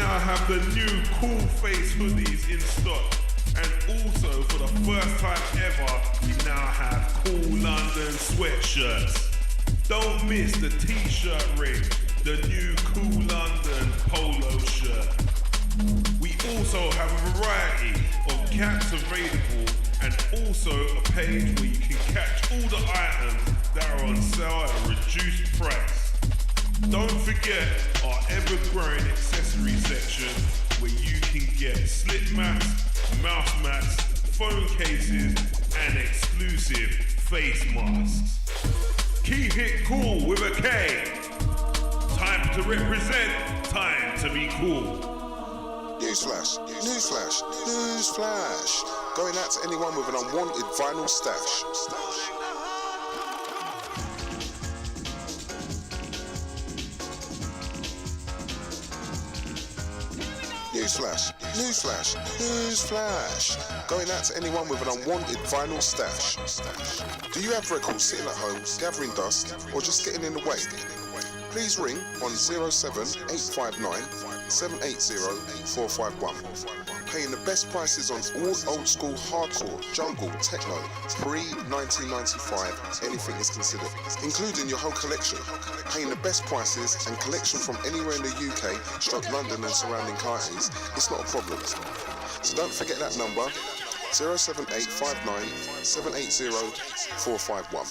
now have the new cool face hoodies in stock. And also, for the first time ever, we now have Cool London sweatshirts. Don't miss the t-shirt range, the new Cool London polo shirt. We also have a variety of caps available and also a page where you can catch all the items that are on sale at a reduced price. Don't forget our ever-growing accessory section where you can get slip mats, mouse mats, phone cases and exclusive face masks. Keep it cool with a K. Time to represent, time to be cool. Newsflash, newsflash, newsflash. Going out to anyone with an unwanted vinyl stash. Newsflash, newsflash, newsflash. Going out to anyone with an unwanted vinyl stash. Do you have records sitting at home, gathering dust, or just getting in the way? Please ring on 07859 780 451. Paying the best prices on all old school hardcore, jungle, techno, pre-1995, anything is considered, including your whole collection. Paying the best prices and collection from anywhere in the UK, London and surrounding counties, it's not a problem. So don't forget that number, 07859 780 451.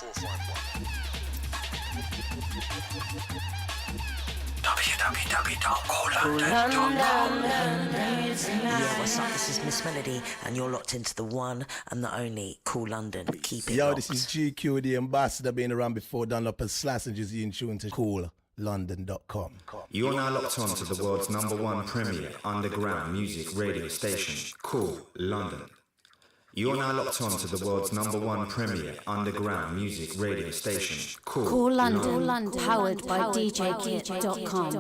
www.coolundon.com. Yeah, what's up? This is Miss Melody, and you're locked into the one and the only Cool London. Keep it Yo, locked. this is GQ, the ambassador, been around before, Dunlop and Slassengers, in tune to CoolLondon.com. You are now locked on to the world's #1 premier underground music radio station, Cool London. You are now locked on to the world's #1 premier underground music radio station, Cool London, powered by DJKit.com.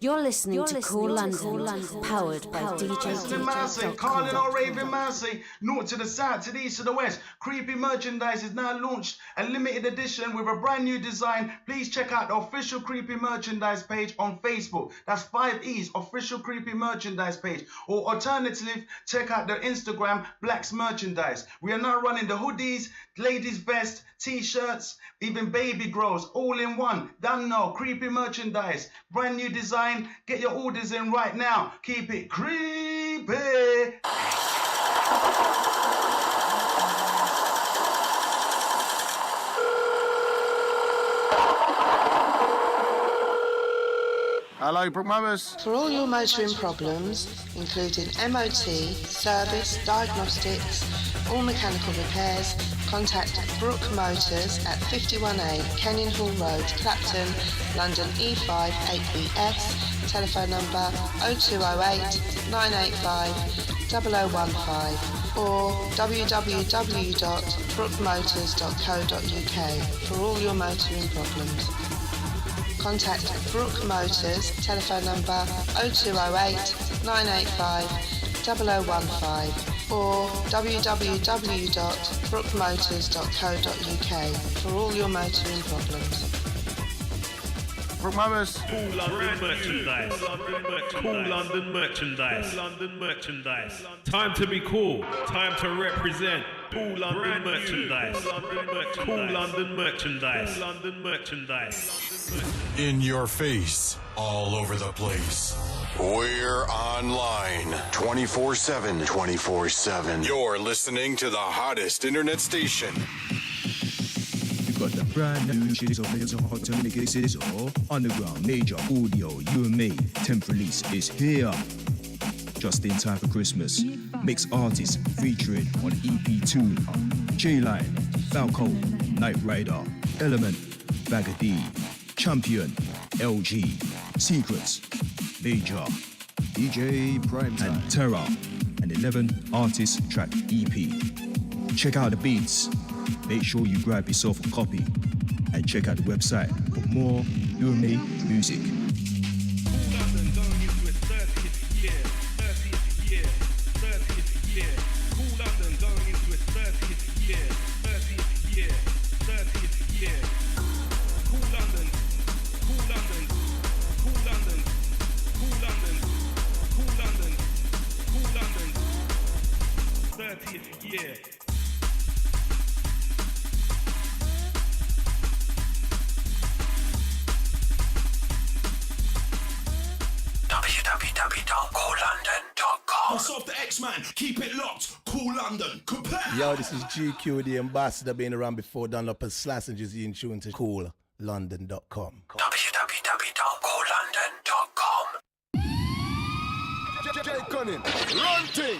You're listening to Cool London, powered by DJKit.com. Calling all raving mercy, north to the south, to the east to the west. Creepy merchandise is now launched, a limited edition with a brand new design. Please check out the official Creepy merchandise page on Facebook. That's 5E's official Creepy merchandise page. Or alternatively, check out the Instagram Blacks merchandise. We are now running the hoodies, ladies vest, t-shirts, even baby grows, all in one. Done now, Creepy merchandise, brand new design. Get your orders in right now. Keep it creepy. Hello, Brook Mowers. For all your motoring problems, including MOT, service, diagnostics, all mechanical repairs, contact Brook Motors at 51A Kenyon Hall Road, Clapton, London E5 8BS, telephone number 0208 985 0015 or www.brookmotors.co.uk for all your motoring problems. Contact Brook Motors, telephone number 0208 985 0015 or www.brookmotors.co.uk for all your motoring problems. Brook Mowers. Cool London merchandise. Cool London merchandise. Cool London merchandise. Time to be cool. Time to represent. Cool London merchandise. Cool London merchandise. Cool London merchandise. In your face, all over the place. We're online 24/7. 24/7. You're listening to the hottest internet station. You've got the brand new shit is hot to make it is all underground major audio you made. 10th release is here. Just in time for Christmas. Mix artists featuring on EP2. J-Line, Falco, Night Rider, Element, Bagger D, Champion, LG, Secrets, Major, DJ Prime and Terra, an 11 artist track EP. Check out the beats. Make sure you grab yourself a copy and check out the website for more UMA music. Cool London www.coollondon.com. Myself, the X-Man, keep it locked. Cool London, compare. Yo, this is GQ, the ambassador, been around before, done up as Slash and just in tune to coollondon.com. www.coollondon.com. J Cunning, run thing.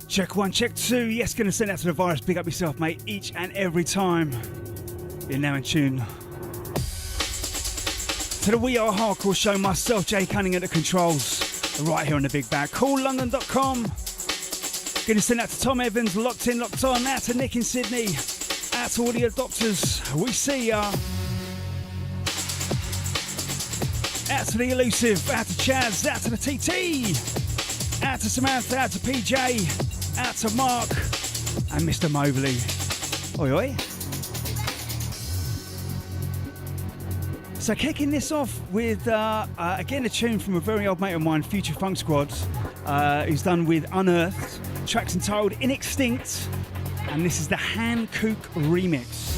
Check one, check two. Yes, gonna send out to the virus. Big up yourself, mate, each and every time. You're now in tune to the We Are Hardcore show. Myself, Jay Cunning at the controls, right here on the Big Bag. CoolLondon.com. Gonna send out to Tom Evans, locked in, locked on. Out to Nick in Sydney. Out to all the adopters. We see ya. Out to the Elusive. Out to Chaz. Out to the TT. Out to Samantha. Out to PJ. Out to Mark and Mr. Mobley. Oi, oi. So kicking this off with, again, a tune from a very old mate of mine, Future Funk Squad, who's done with Unearthed. Track's entitled Inextinct, and this is the Hankook remix.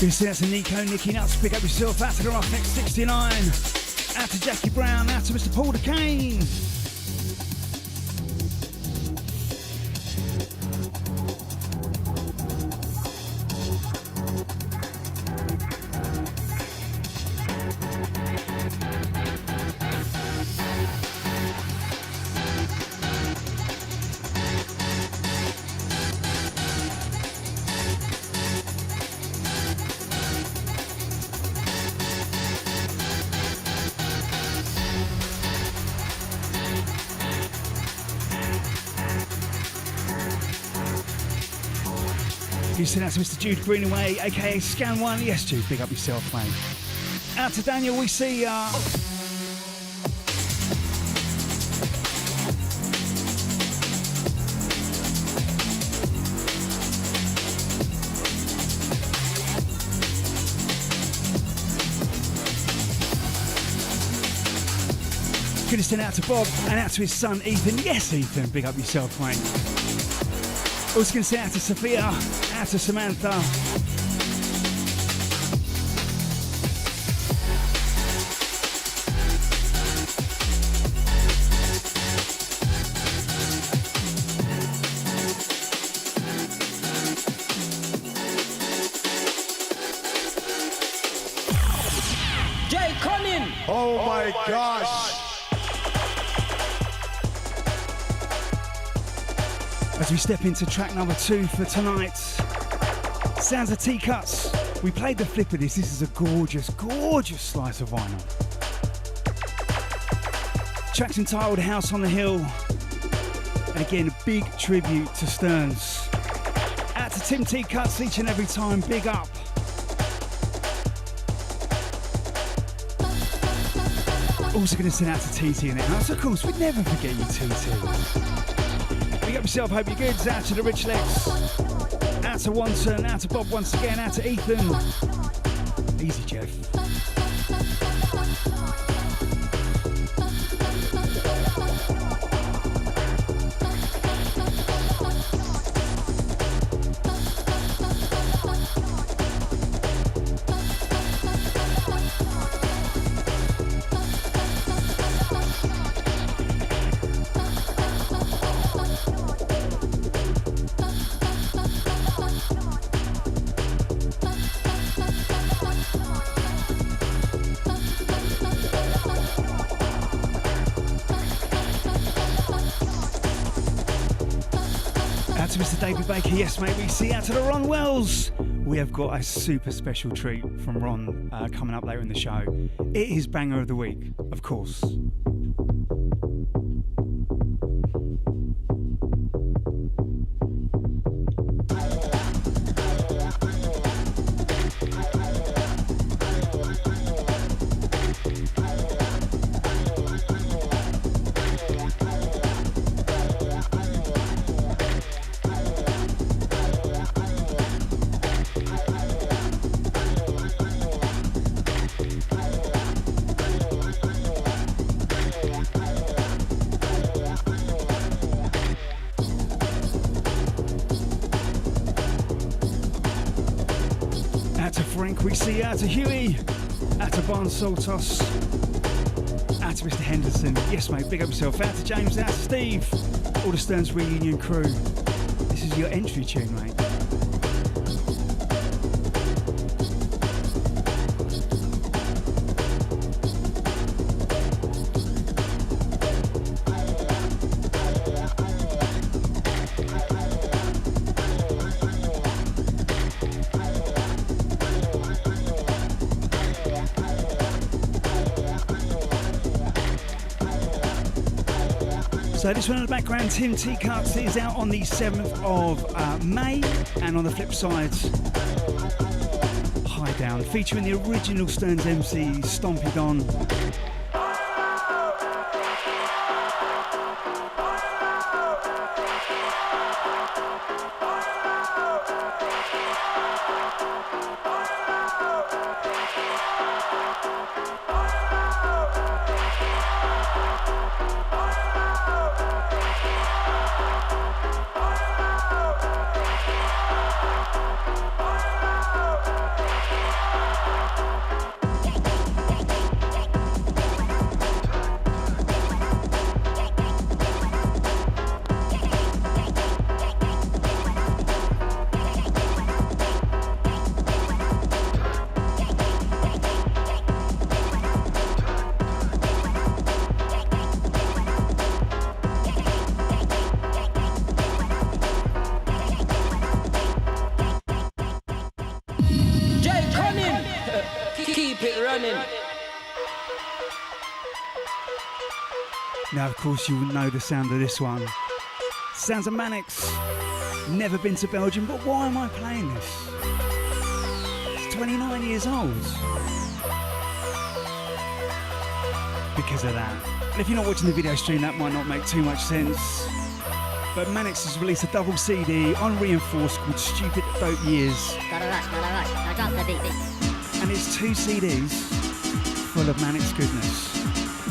Gonna send out to Nico, Nicky Nuts, pick up yourself. Out to the Roughneck 69. Out to Jackie Brown. Out to Mr. Paul DeCane. You send out to Mr. Jude Greenaway, aka Scan One. Yes, Jude, big up yourself, mate. Out to Daniel, we see ya. Gonna send out to Bob and out to his son Ethan. Yes, Ethan, big up yourself, mate. Also going to say out to Sophia, out to Samantha. Jay Cunning! Oh my gosh! As we step into track number 2 for tonight, sounds of T-Cuts. We played the flip of this. This is a gorgeous, gorgeous slice of vinyl. Track's entitled House on the Hill. And again, a big tribute to Stearns. Out to Tim T-Cuts each and every time. Big up. Also going to send out to TT in it. So of course, we'd never forget you, TT. Big up yourself, hope you're good. Out to the Rich Legs. Out to Wanton, out to Bob once again, out to Ethan. Easy, Jeff. Out to Mr. David Baker, yes mate, we see out to the Ron Wells. We have got a super special treat from Ron coming up later in the show. It is Banger of the Week, of course. We see out to Huey, out to Barnes Soltos, out to Mr. Henderson. Yes, mate, big up yourself. Out to James, out to Steve, all the Stearns Reunion crew. This is your entry tune, mate. So this one in the background, Tim Teacups, is out on the 7th of May, and on the flip side, High Down, featuring the original Stearns MC, Stompy Don. Now, of course, you will know the sound of this one. Sounds of Mannix. Never been to Belgium, but why am I playing this? It's 29 years old. Because of that. And if you're not watching the video stream, that might not make too much sense. But Mannix has released a double CD on Reinforced called Stupid Dope Years. Gotta rush, now drop the beat. And it's 2 CDs full of Mannix goodness.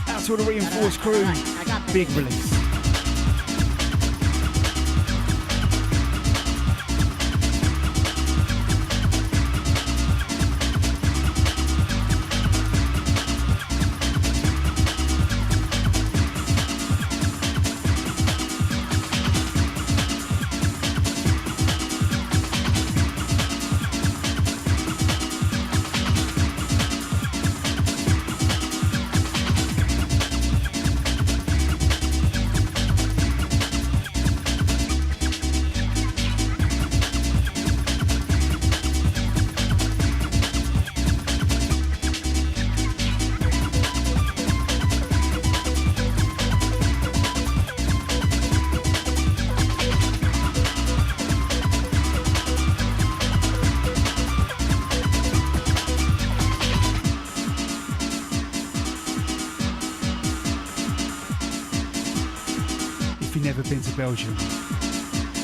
Out to all the Reinforced crew, big release. Been to Belgium,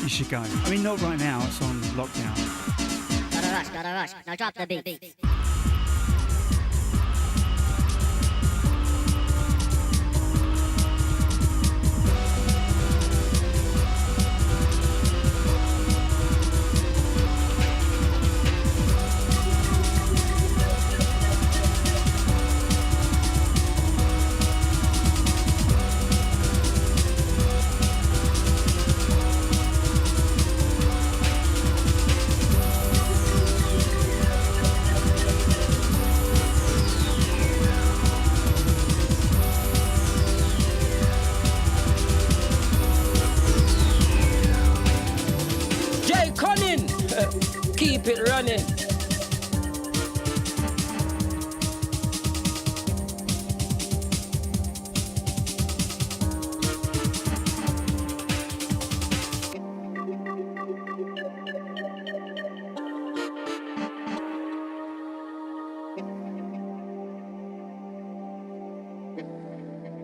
you should go. I mean, not right now, it's on lockdown. Gotta rush, now drop the beat. keep it running.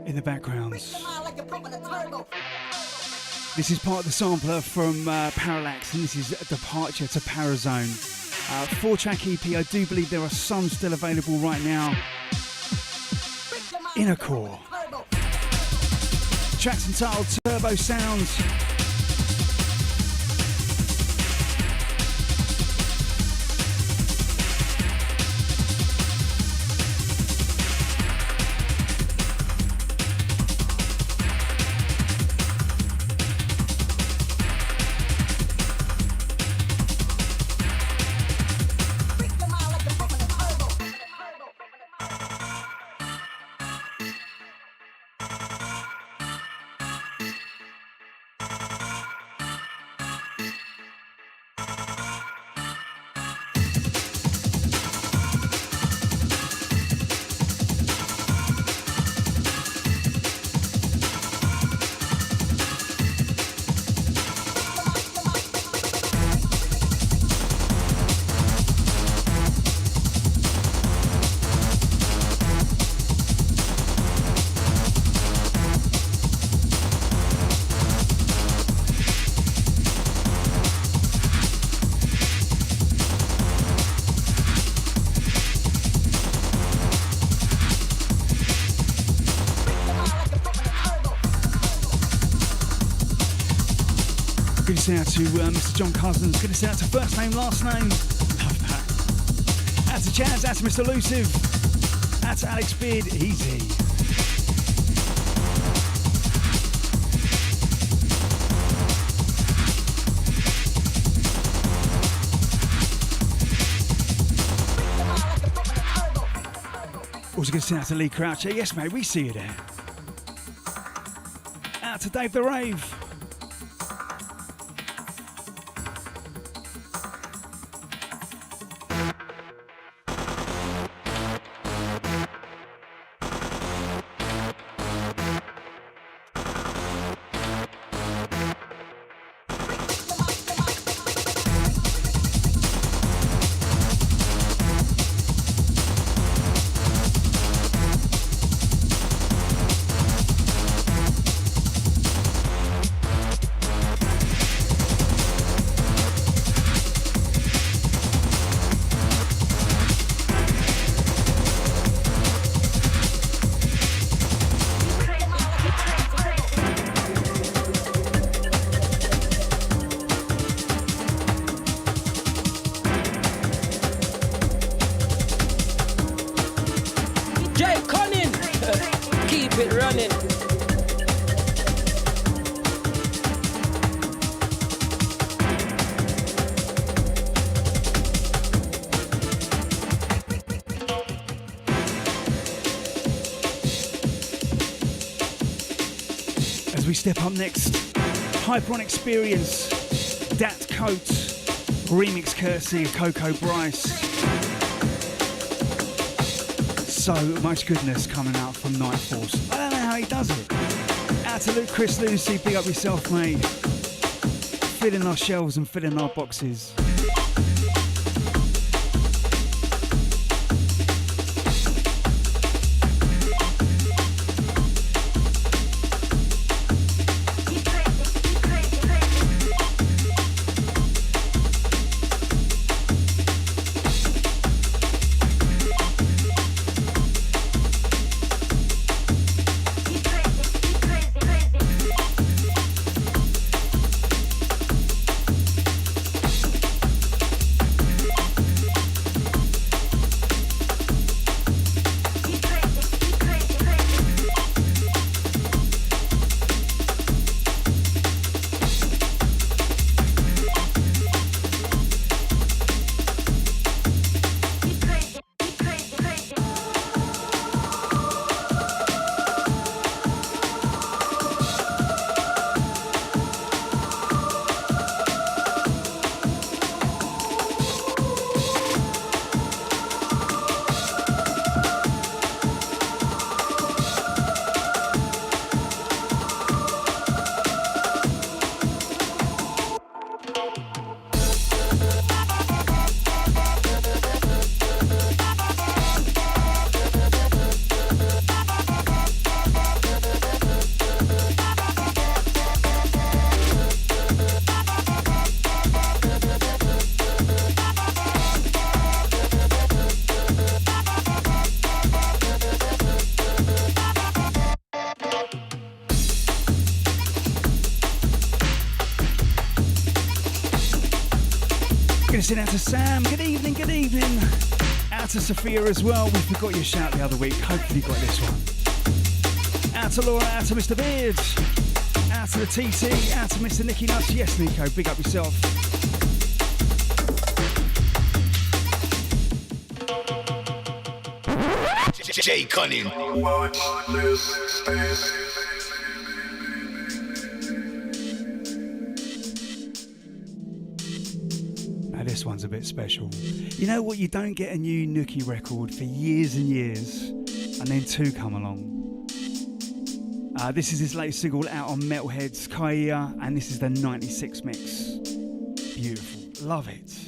In the backgrounds. This is part of the sampler from Parallax, and this is Departure to Parazone. 4-track EP, I do believe there are some still available right now. Inner Core. Tracks entitled Turbo Sounds. Out to Mr. John Cousins. Good to out to first name, last name. Love that. Out to Chaz, out to Mr. Elusive. Out to Alex Beard, easy. Also good to out to Lee Croucher. Yes, mate, we see you there. Out to Dave the Rave. Cunning, keep it running. As we step up next, Hyperon Experience, Dat Coat, remix courtesy of Coco Bryce. So much goodness coming out from Night Force. I don't know how he does it. Out to Luke, Chris, Lucy, big up yourself, mate. Filling our shelves and filling our boxes. Gonna send out to Sam. Good evening, good evening. Out to Sophia as well. We forgot your shout the other week. Hopefully you got this one. Out to Laura, out to Mr. Beards. Out to the TT, out to Mr. Nicky Nuts. Yes, Nico, big up yourself. J Cunning. Now this one's a bit special. You know what? You don't get a new Nookie record for years and years, and then two come along. This is his latest single out on Metalhead's Kaya, and this is the 96 mix. Beautiful. Love it.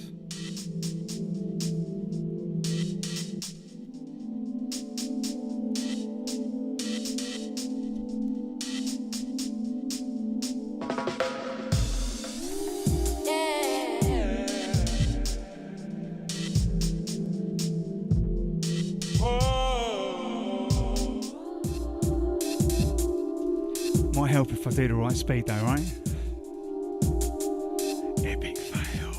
Help if I do the right speed though, right? Epic fail.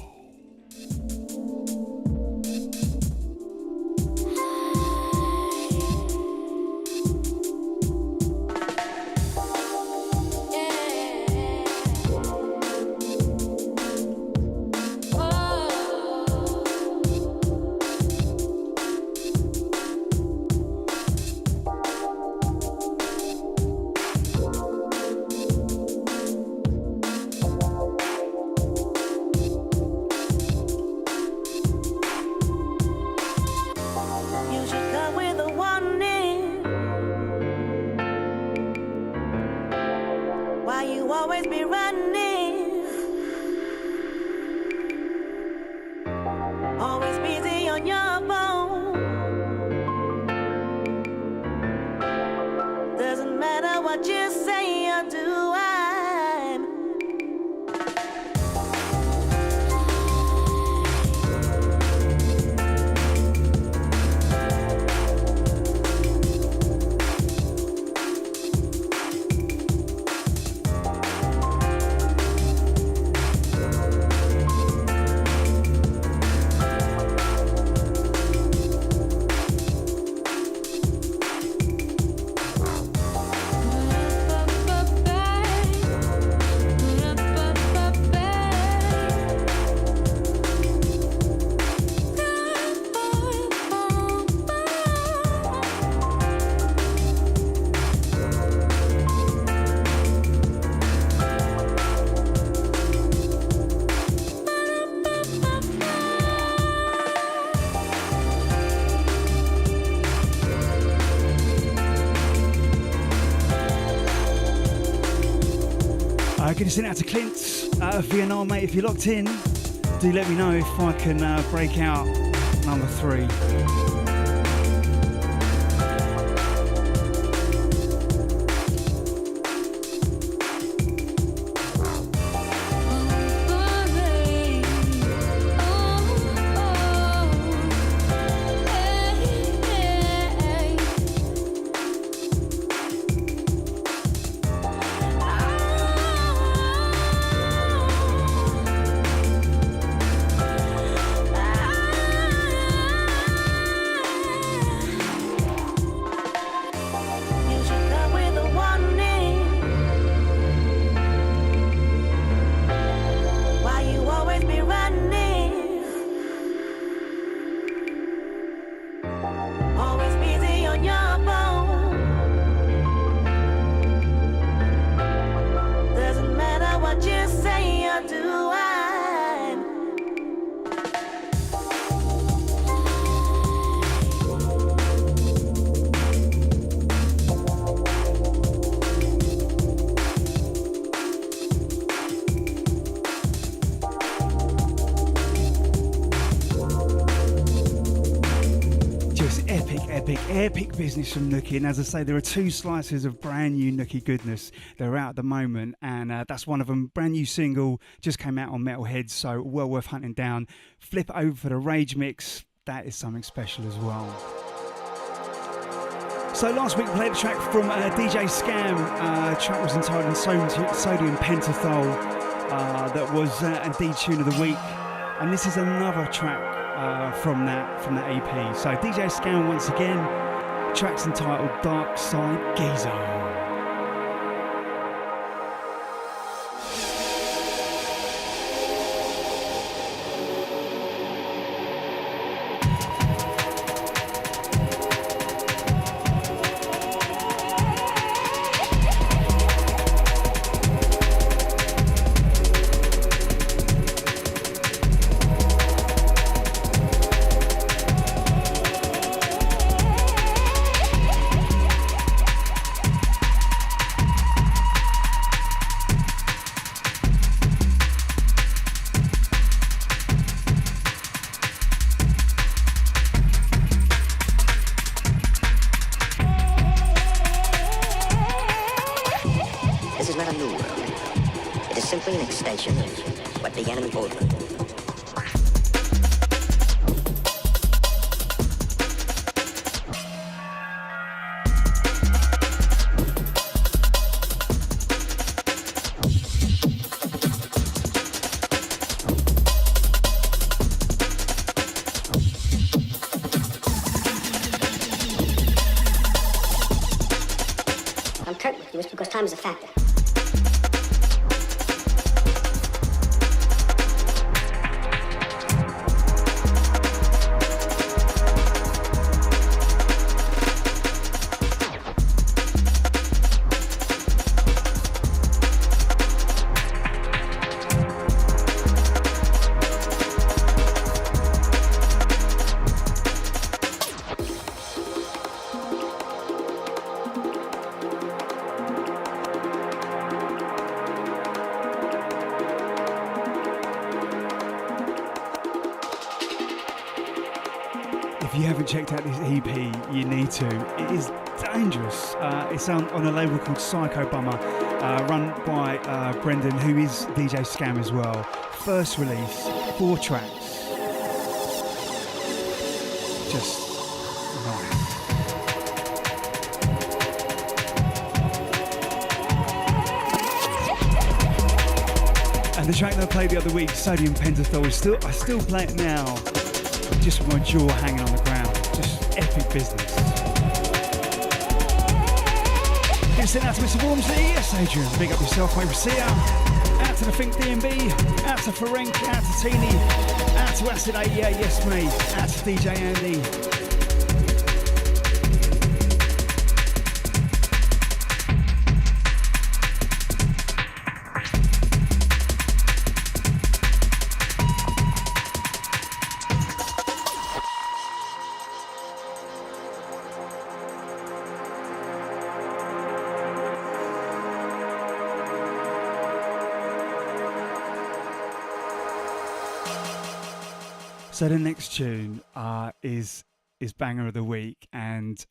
Gonna send out to Clint out of Vietnam, mate. If you're locked in, do let me know if I can break out number 3. Epic business from Nookie, and as I say, there are 2 slices of brand new Nookie goodness. They're out at the moment, and that's one of them. Brand new single, just came out on Metalhead, so well worth hunting down. Flip it over for the Rage mix, that is something special as well. So last week we played a track from DJ Scam. Track was entitled Sodium Pentothal. That was indeed tune of the week. And this is another track from that EP. So DJ Scam once again, track's entitled Dark Side Geezer. Simply an extension of what began in the old one. I'm curt with you, it's because time is a factor. If you haven't checked out this EP, you need to. It is dangerous. It's on a label called Psycho Bummer, run by Brendan, who is DJ Scam as well. First release, 4 tracks. Just nice. And the track that I played the other week, Sodium Pentothal, I still play it now. Just with my jaw hanging on the ground. Just epic business. Gonna send out to Mr. Wormsley. Yes, Adrian. Big up yourself, mate. See ya. Out to the Think DMB. Out to Ferenc. Out to Teeny. Out to Acid 88. Yes, mate. Out to DJ Andy. So the next tune is Banger of the Week, and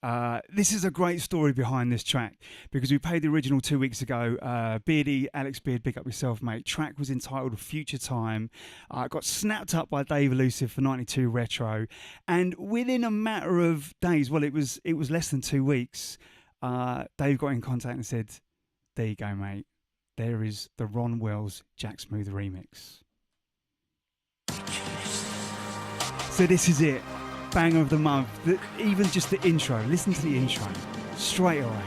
this is a great story behind this track because we played the original 2 weeks ago. Beardy, Alex Beard, big up yourself, mate. Track was entitled Future Time. Got snapped up by Dave Elusive for 92 Retro, and within a matter of days, well, it was less than 2 weeks, Dave got in contact and said, "There you go, mate. There is the Ron Wells Jack Smooth remix." So this is it, banger of the month. Even just the intro, listen to the intro, straight away.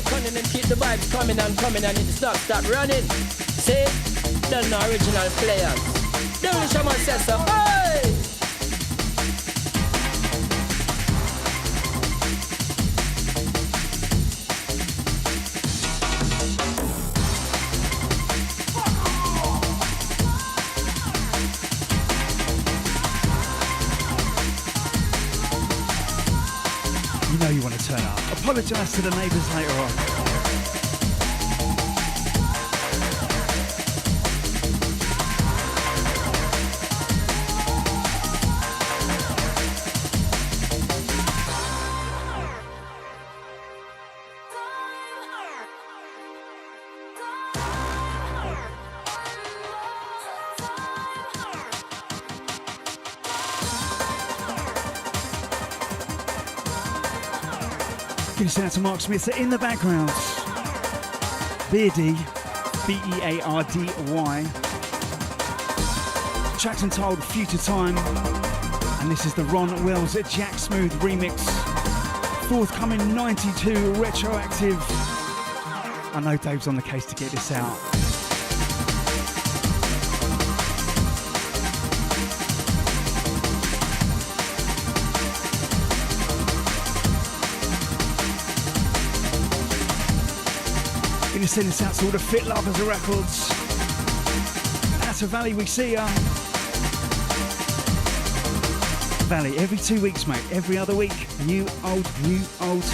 Cunning and keep the vibes coming and it stop running. See, done the original players. Don't shaman says so. Hey! You know you want to turn up. Apologise to the neighbours later on. Give a shout out to Mark Smith in the background. Beardy, Beardy. Tracks entitled Future Time. And this is the Ron Wells Jack Smooth remix. Forthcoming 92 retroactive. I know Dave's on the case to get this out. Gonna send this out to all the fit lovers of records. Out to Valley, we see ya. Valley, every 2 weeks, mate. Every other week. New, old, new, old.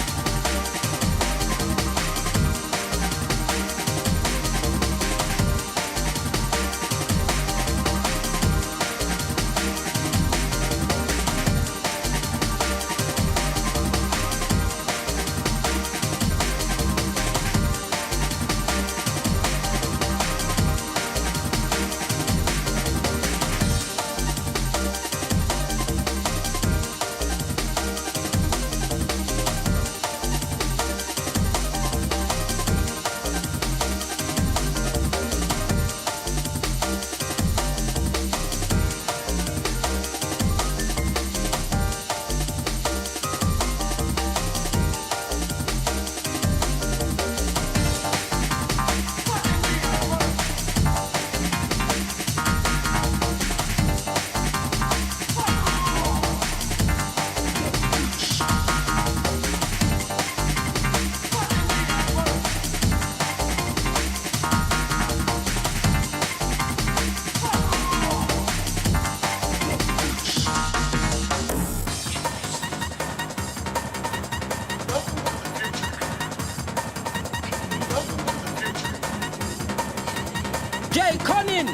Cunning.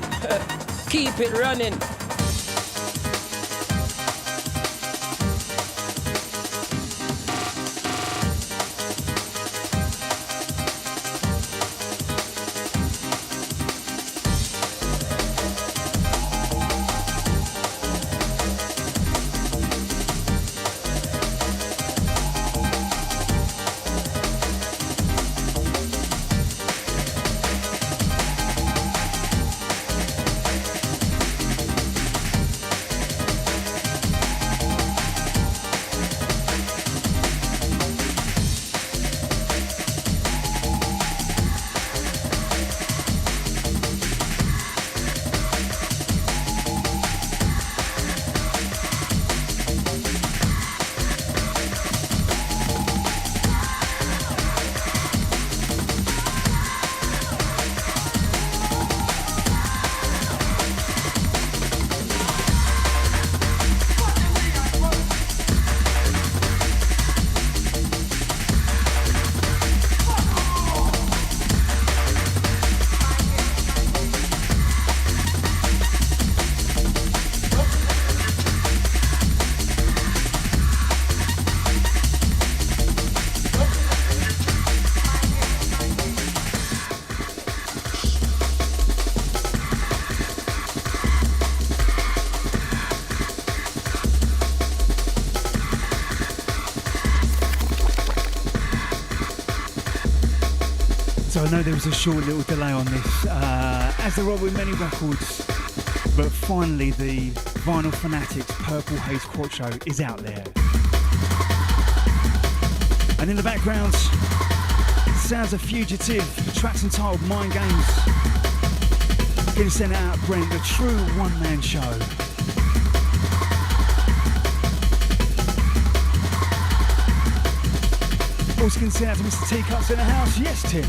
Keep it running. So I know there was a short little delay on this, as there are with many records, but finally the Vinyl Fanatics Purple Haze Quattro is out there. And in the background, sounds of Fugitive, tracks entitled Mind Games. Gonna send out Brent, the true one-man show. Also gonna send out to Mr. Teacups in the house. Yes, Tim.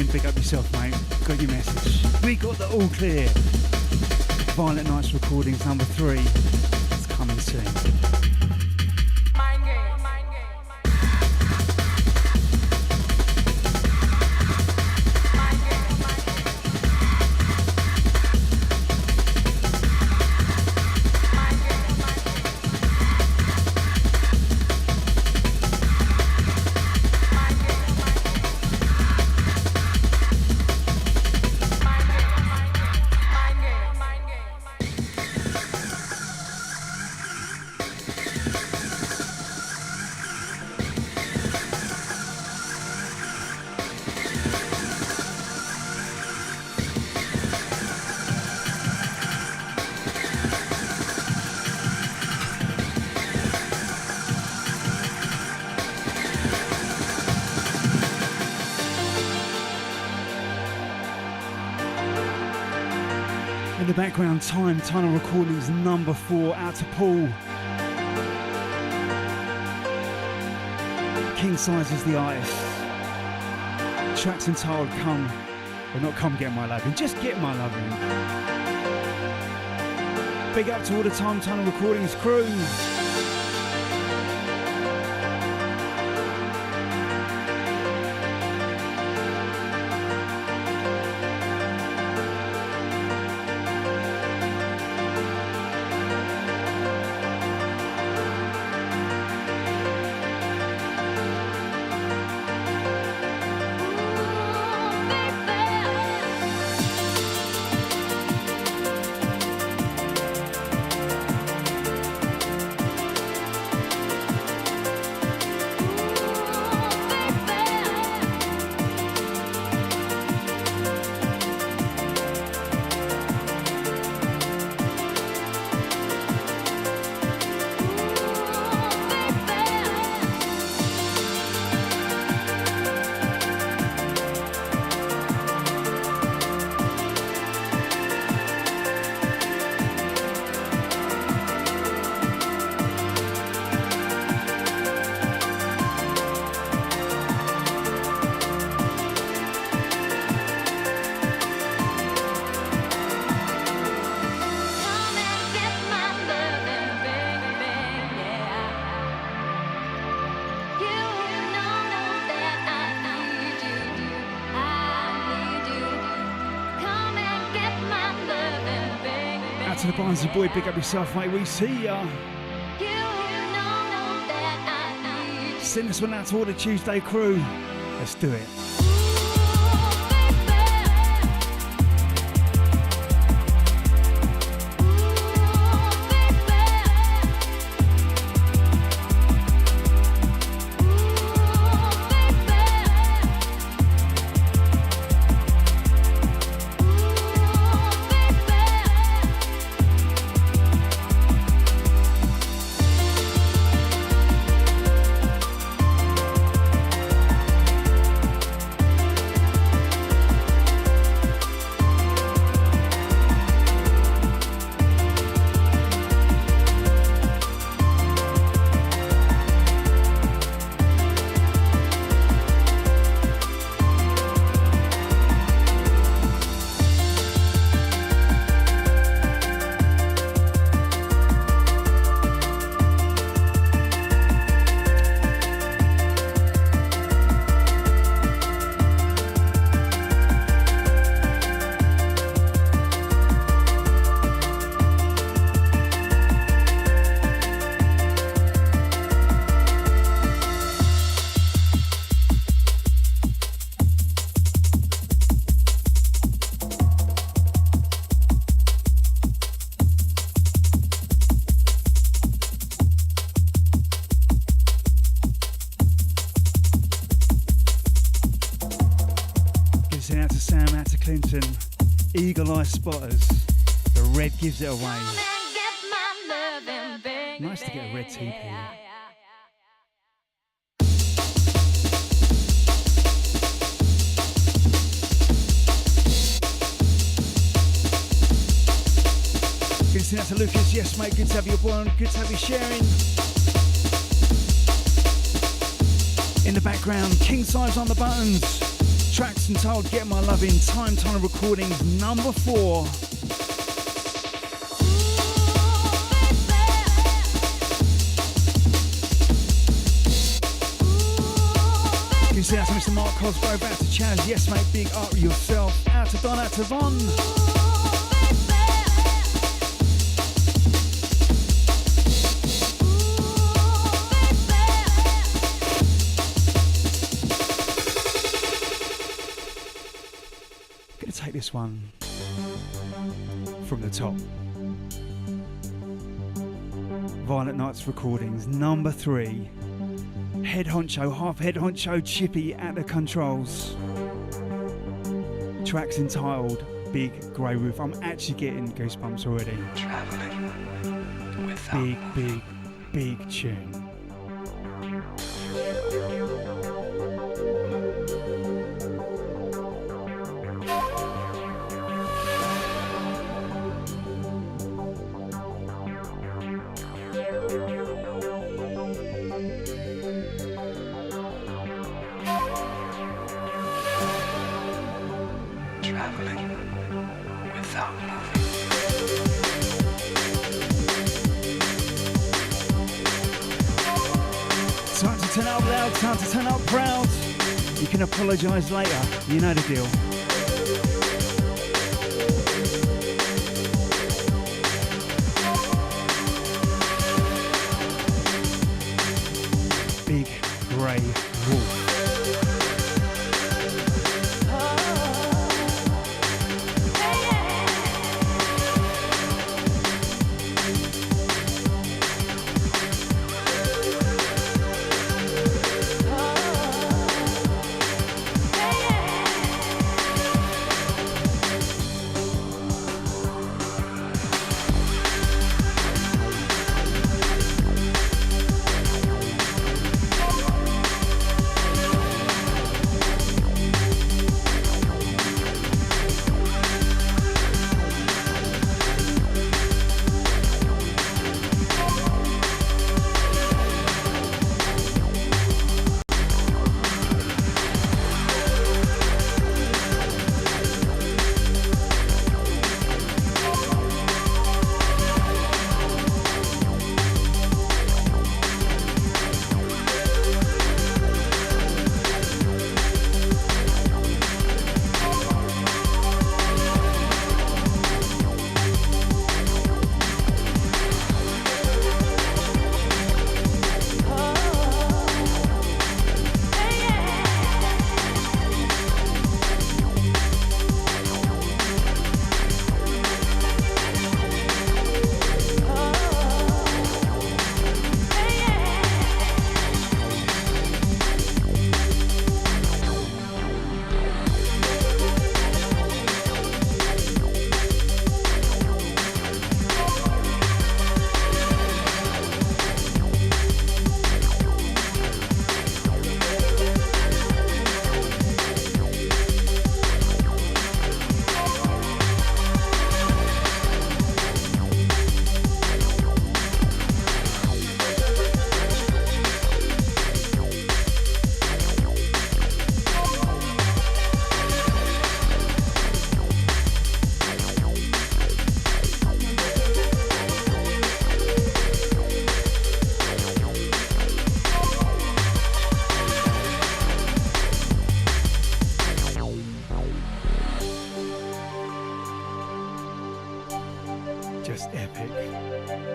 Pick up yourself, mate. Got your message. We got the all clear. Violent Nights Recordings number 3. It's coming soon. In the background, Tunnel Recordings number 4 out to Paul. King Size is the artist. Tracks entitled Come, well not Come Get My Lovin', just Get My Lovin'. Big up to all the Tunnel Recordings crew. To the Barnsley boy, pick up yourself, mate. We see ya. Send this one out to all the Tuesday crew. Let's do it. out to Clinton. Eagle Eye Spotters. The red gives it away. Nice to get a red TP. Good to see that to Lucas. Yes, mate. Good to have you on. Good to have you sharing. In the background, King Size on the buttons. Tracks and Told, Get My Love In. Time Tunnel Recordings, number 4. Good to see that to Mr. Mark Cosgrove. Out to Chaz. Yes, mate. Big up yourself. Out to Don. Out to Von. Take this one from the top. Violet Nights Recordings, number 3. Head honcho, half head honcho Chippy at the controls. Track's entitled Big Grey Roof. I'm actually getting goosebumps already. Traveling without big tune. Time to turn up proud. You can apologise later. You know the deal. Big Grey Wolf.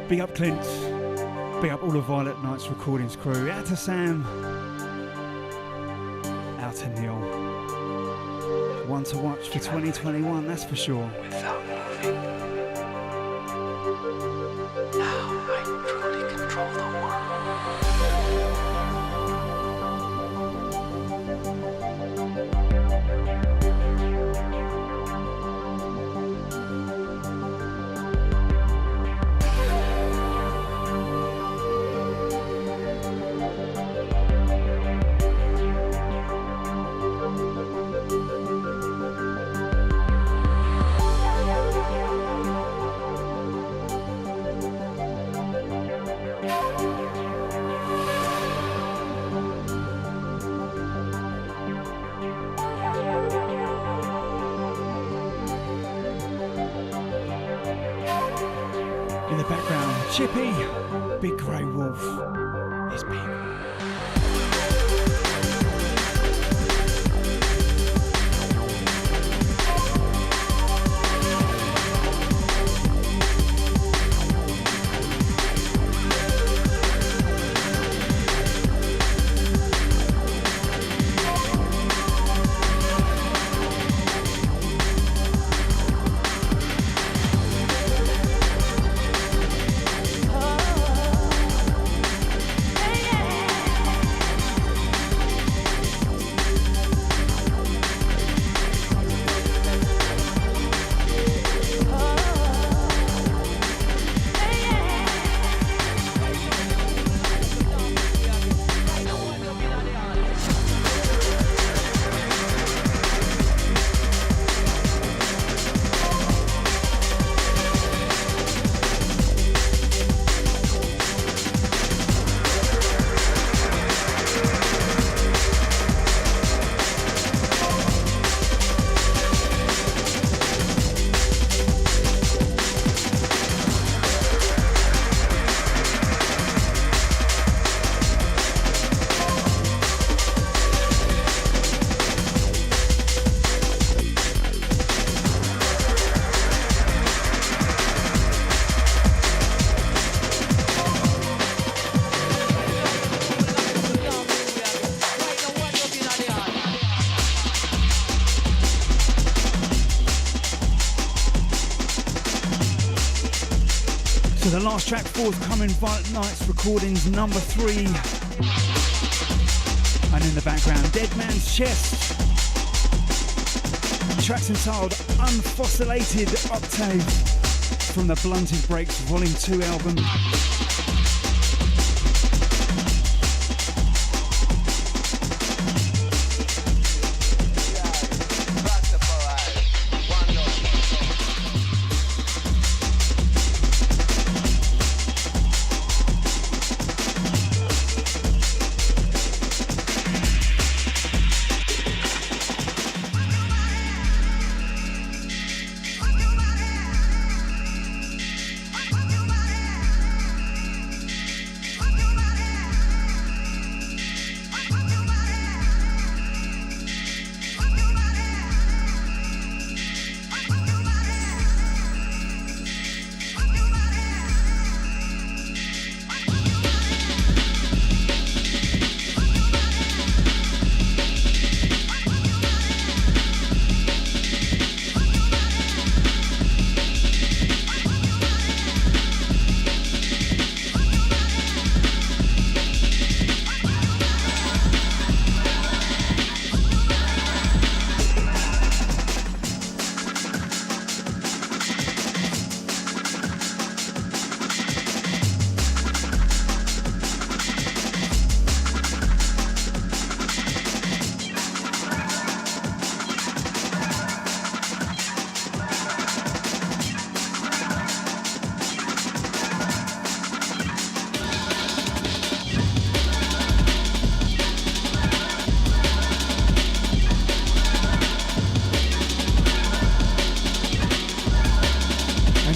Big up Clint, big up all the Violet Nights Recordings crew, out to Sam, out to Neil. One to watch for 2021, that's for sure. Without moving. Now I truly control the world. background, Chippy, Big Grey Wolf. It's big. The last track forthcoming, Violent Nights Recordings number 3. And in the background, Dead Man's Chest. Tracks entitled Unfossilated Octave from the Blunted Breaks Volume 2 album.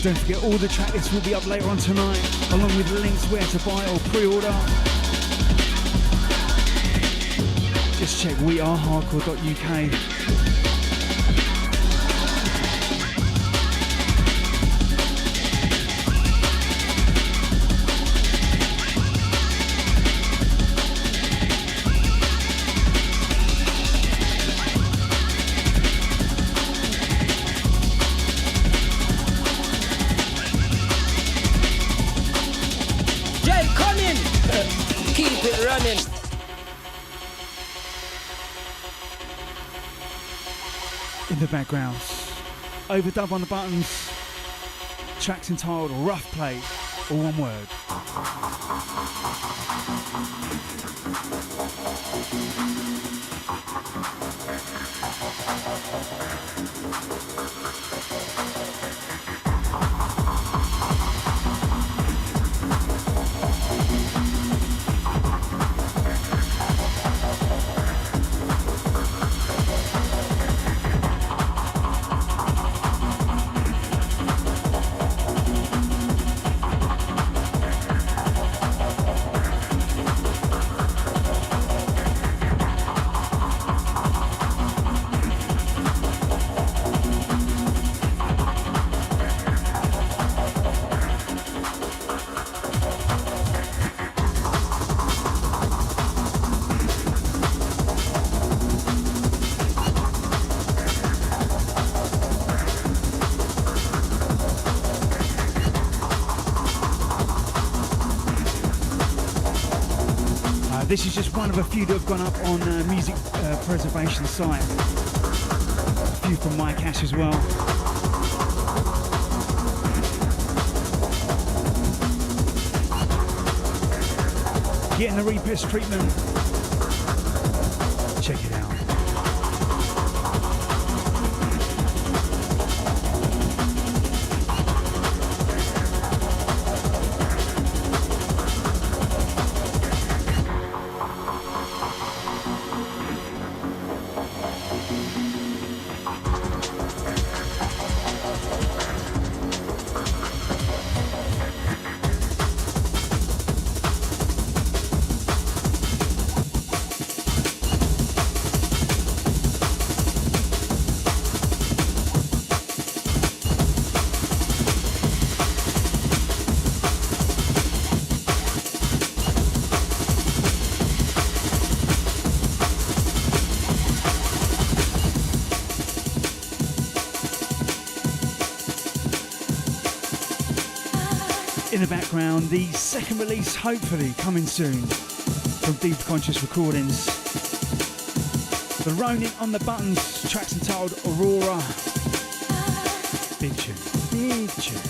Don't forget, all the track lists will be up later on tonight, along with links where to buy or pre-order. Just check wearehardcore.uk. Cunning, keep it running. In the background, overdub on the buttons, tracks entitled Rough Play, all one word. This is just one of a few that have gone up on music preservation site. A few from my cache as well. Getting the repress treatment. Check it out. In the background, the second release, hopefully coming soon, from Deep Conscious Recordings. The Ronin on the Buttons, tracks entitled Aurora. Big tune, big tune.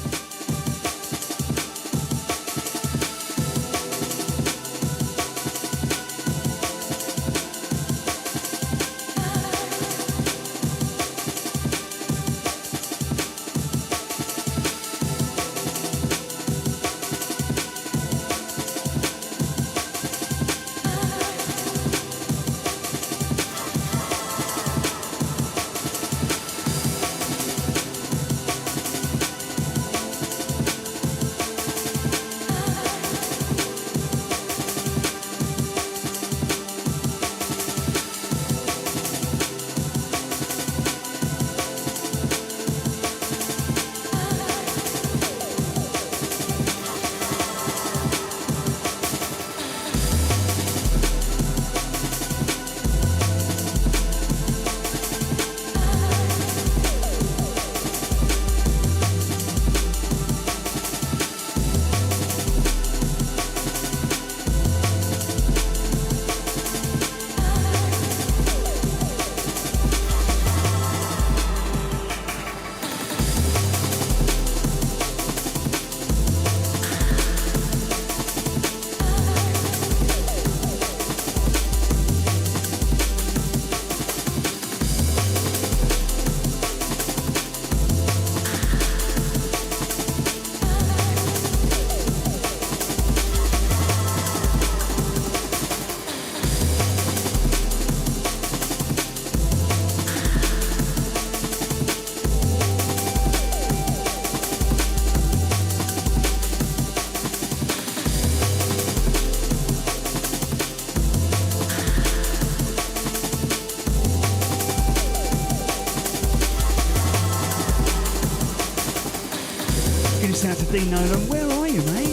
Out to Dean Nolan, where are you, mate?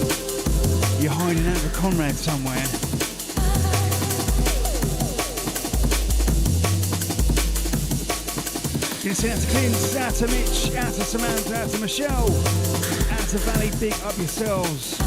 You're hiding out with Conrad somewhere. Gonna send out to Clint, out to Mitch, out to Samantha, out to Michelle, out to Valley, big up yourselves.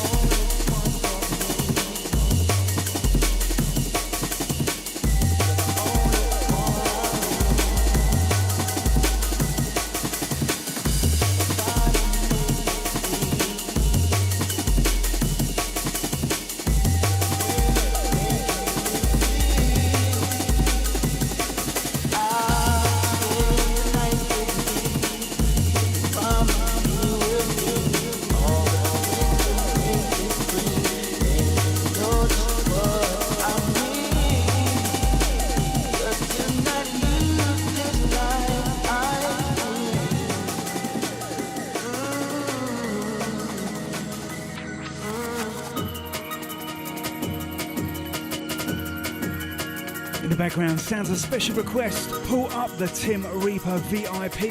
Oh the background sounds a special request. Pull up the Tim Reaper VIP.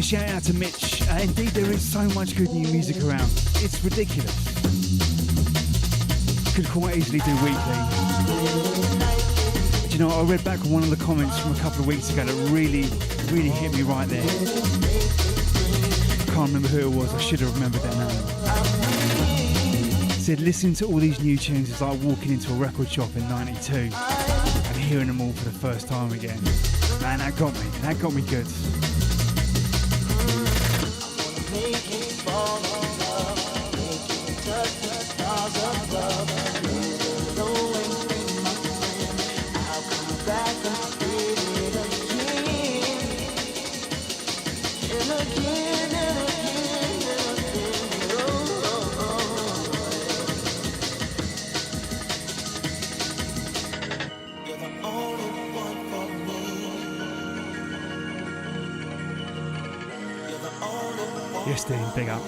Shout out to Mitch. Indeed, there is so much good new music around. It's ridiculous. Could quite easily do weekly. Do you know what? I read back on one of the comments from a couple of weeks ago that really hit me right there. Can't remember who it was. I should have remembered their name. It said, listening to all these new tunes is like walking into a record shop in '92 and hearing them all for the first time again. Man, that got me. That got me good. Yes, Dean, big up.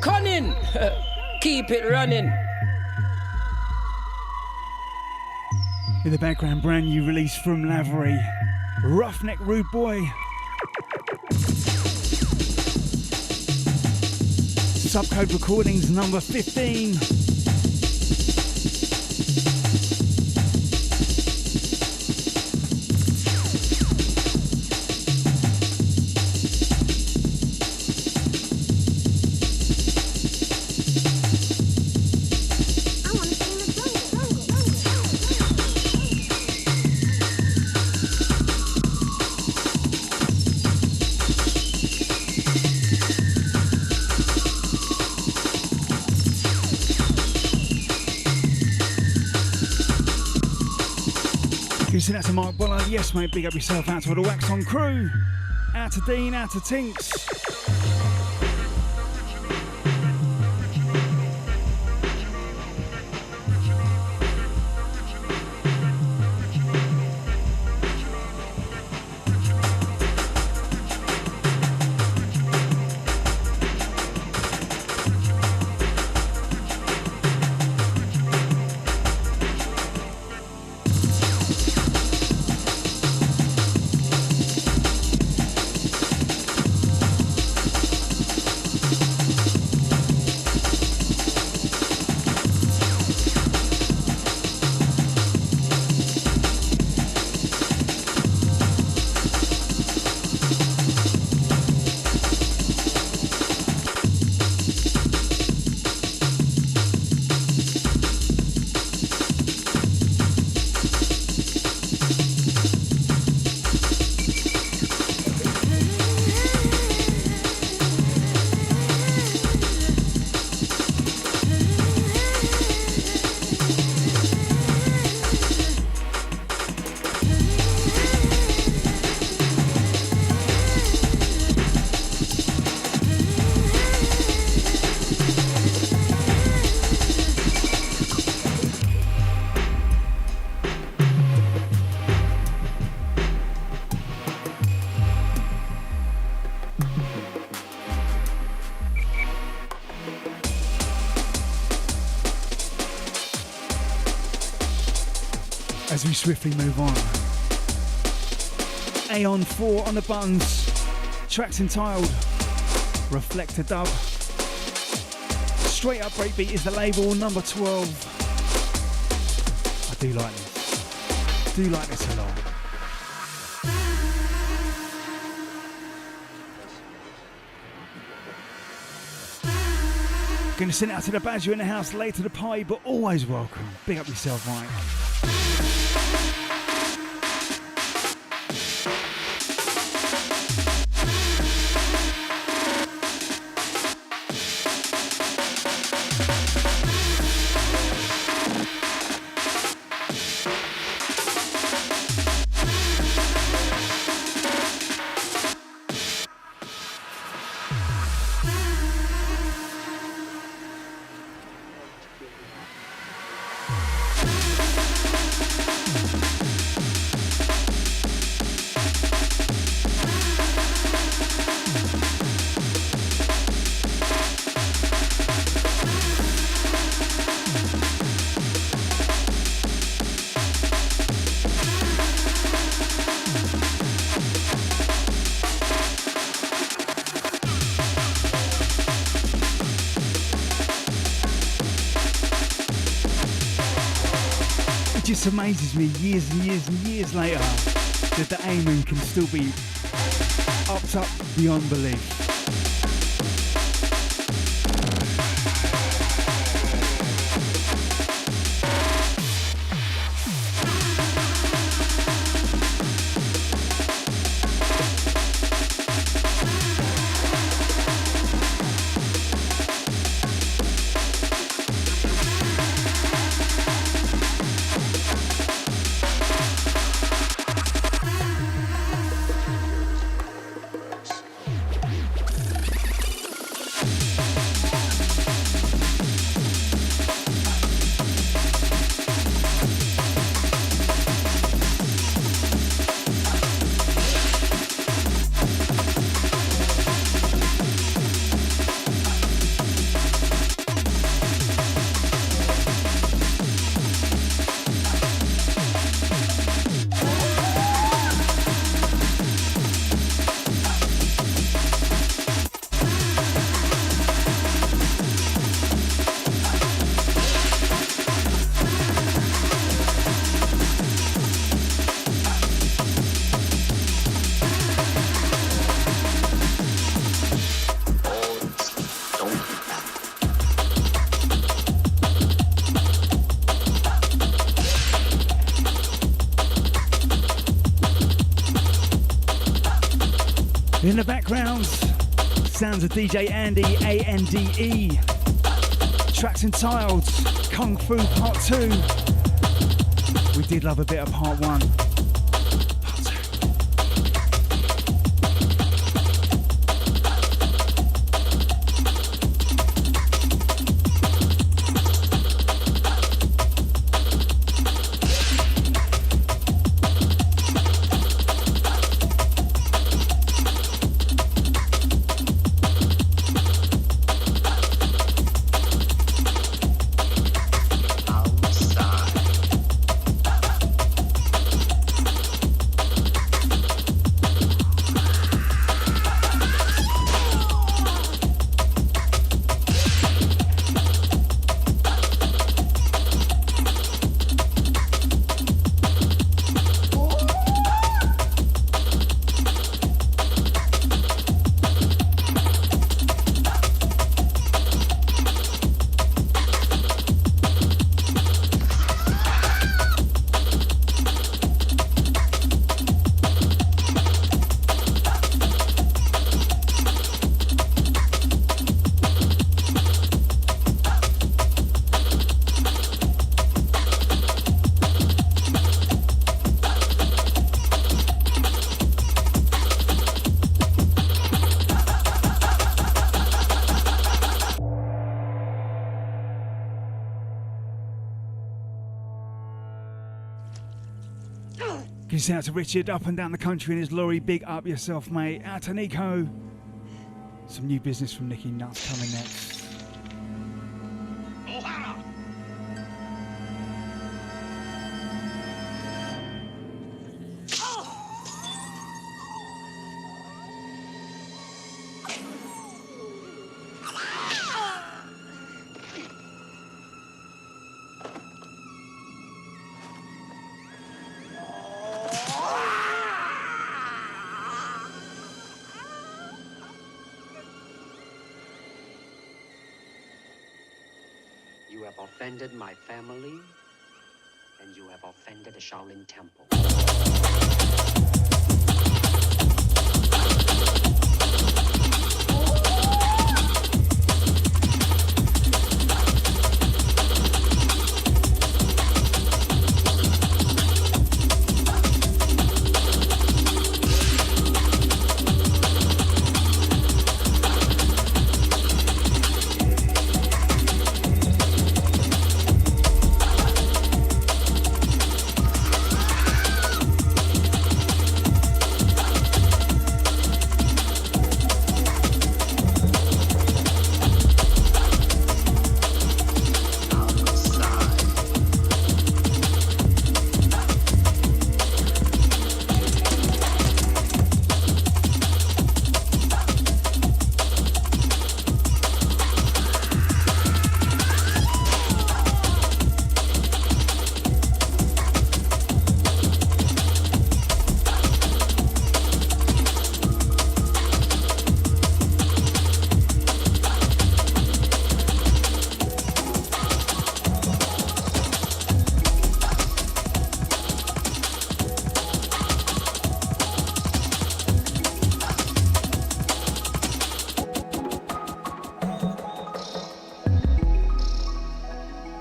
Cunning, keep it running. In the background, brand new release from Lavery, Roughneck Rude Boy. Subcode Recordings number 15. Send out to Mark Bollard. Yes, mate, big up yourself. Out to the Wax On crew. Out to Dean, out to Tinks. as we swiftly move on. Aeon 4 on the buttons. Tracks entitled Reflector Dub. Straight Up Breakbeat is the label, number 12. I do like this. Do like this a lot. Gonna send it out to the Badger in the house, late to the party, but always welcome. Big up yourself, Mike. It just amazes me years and years and years later that the aiming can still be upped up beyond belief. In the background, sounds of DJ Andy, A-N-D-E. Tracks entitled Kung Fu Part 2. We did love a bit of Part 1. Gives out to Richard up and down the country in his lorry. Big up yourself, mate. Out to Nico. Some new business from Nicky Nuts coming next. have offended my family, and you have offended the Shaolin Temple.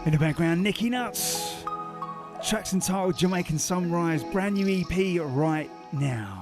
In the background, Nicky Nuts. Tracks entitled Jamaican Sunrise, brand new EP right now.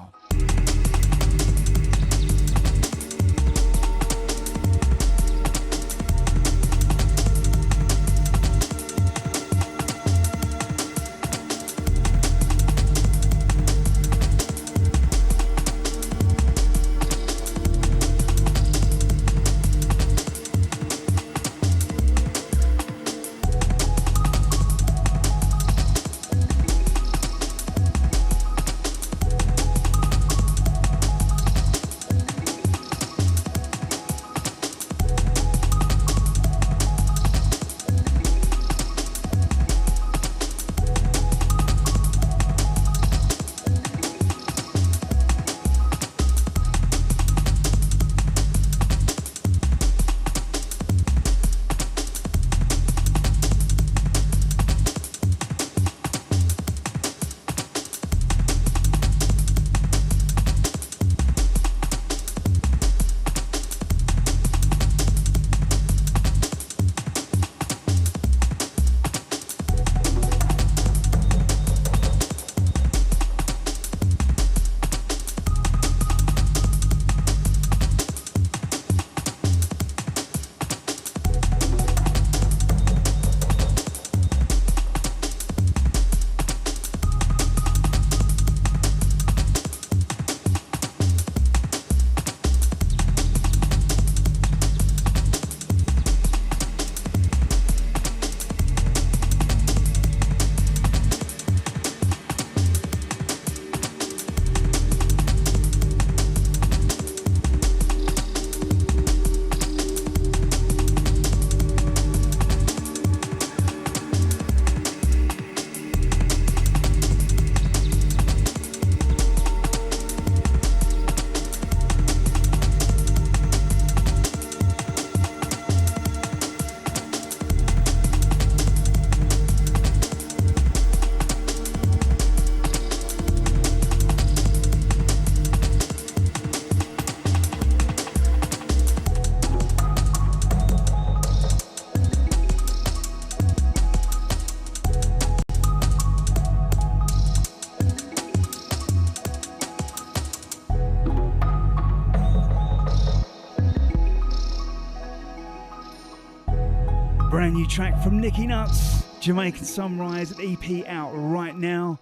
Brand new track from Nicky Nuts, Jamaican Sunrise, an EP out right now.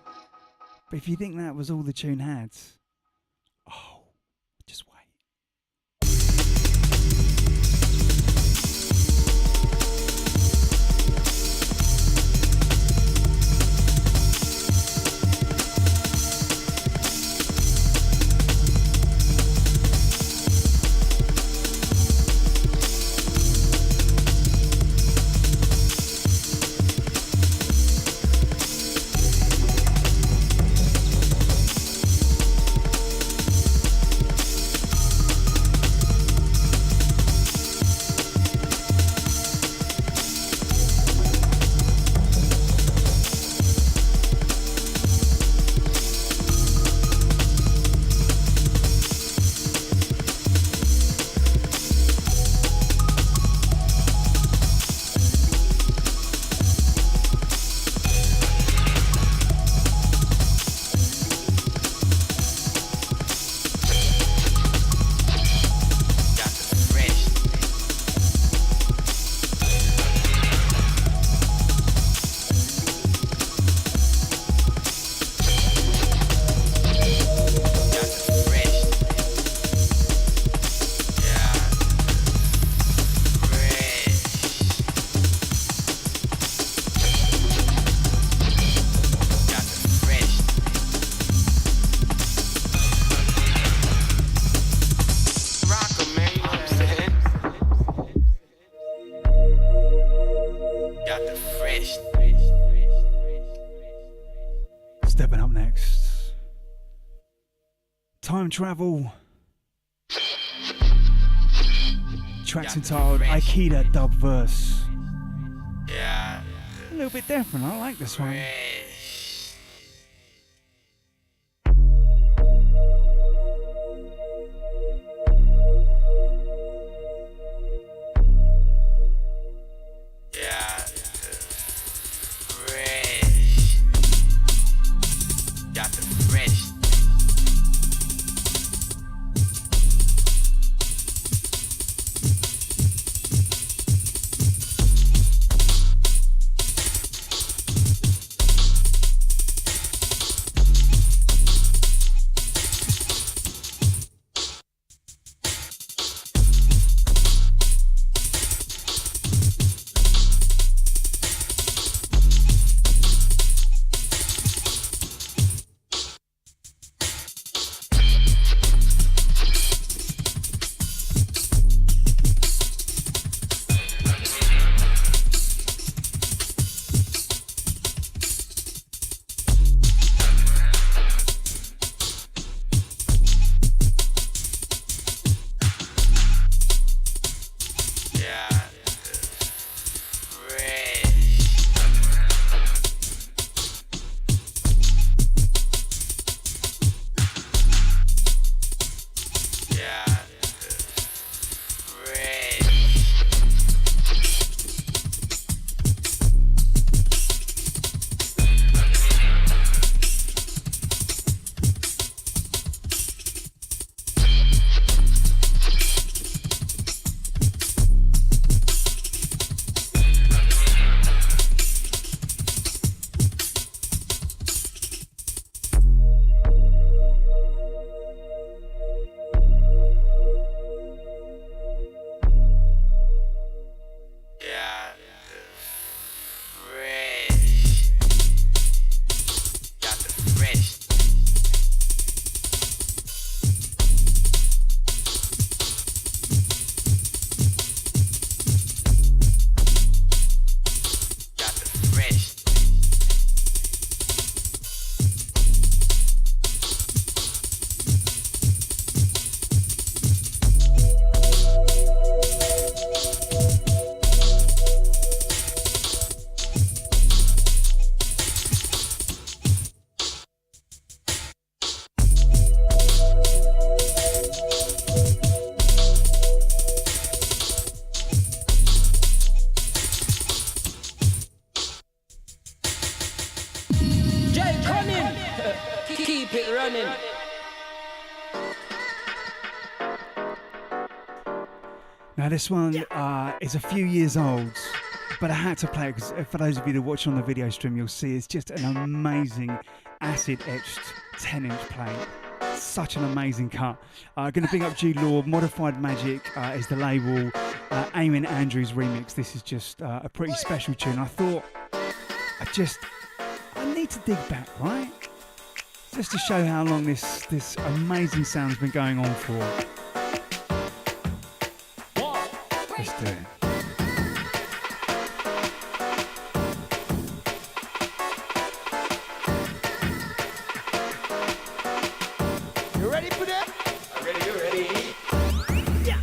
But if you think that was all the tune had, just wait. Time Travel. Tracks entitled Aikida Dub Verse. Yeah. A little bit different, I like this one. Yeah. Fresh. Got the fresh. Cunning. Keep it running. Now this one is a few years old, but I had to play it because for those of you that watch on the video stream, you'll see it's just an amazing acid-etched 10-inch plate. Such an amazing cut. Going to bring up G Law. Modified Magic is the label. Eamon Andrews remix. This is just a pretty special tune. I thought I need to dig back, right? Just to show how long this amazing sound's been going on for. Let's do it. You ready for that? I'm ready, you ready? Yeah.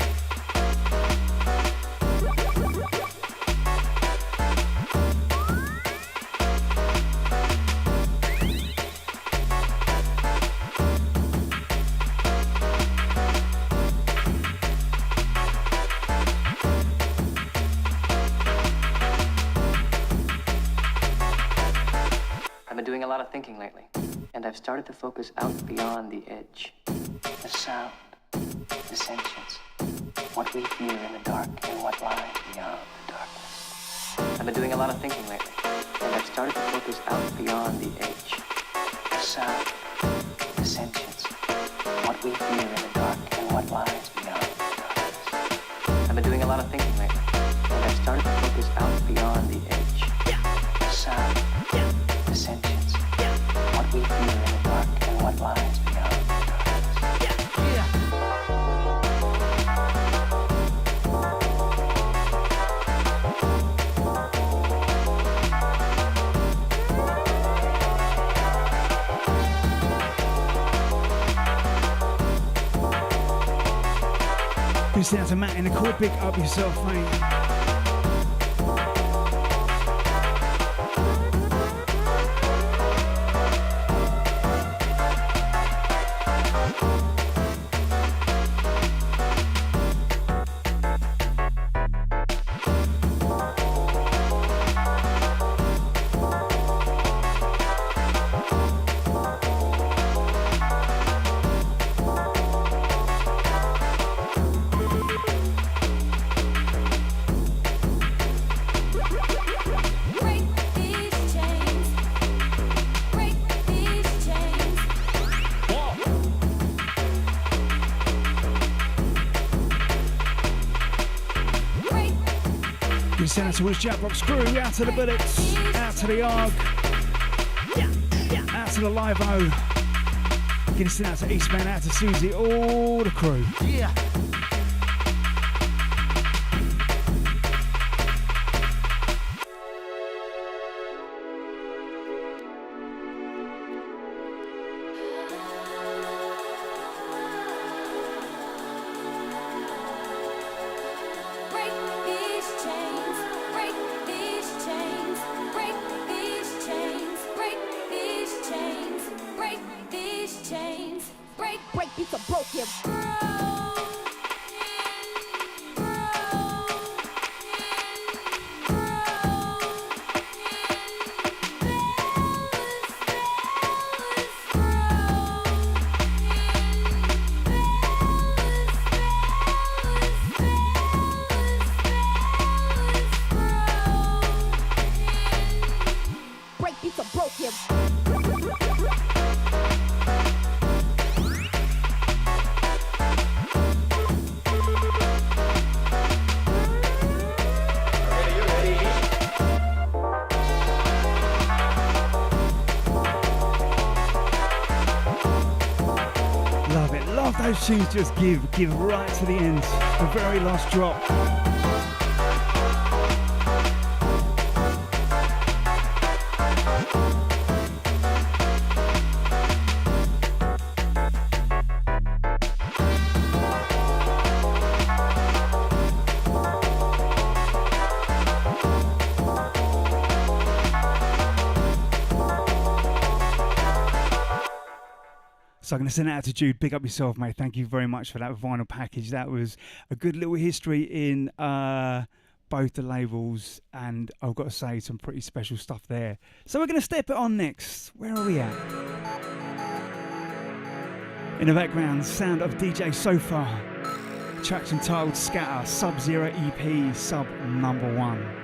I've been doing a lot of thinking lately, and I've started to focus out beyond the edge. The sound, the sentience, what we hear in the dark and what lies beyond the darkness. I've been doing a lot of thinking lately, and I've started to focus out beyond the edge. The sound, the sentience, what we hear in the dark and what lies beyond the darkness. I've been doing a lot of thinking lately, and I've started to focus out beyond the edge. The sound, the sentience, what we hear in the dark and what lies beyond the darkness. Good sound to Matt in the court. Big up yourself, mate. Send out to Wish Jackbox crew, out to the Bullets, out to the ARG, out to the Live-O. Getting sent out to Eastman, out to Susie, all the crew. Yeah. Those tunes just give right to the end, the very last drop. So I'm going to send it out to Jude. Big up yourself, mate. Thank you very much for that vinyl package. That was a good little history in both the labels, and I've got to say some pretty special stuff there. So we're going to step it on next. Where are we at? In the background, sound of DJ Sofa. Track entitled Scatter, Sub-Zero EP, sub number 1.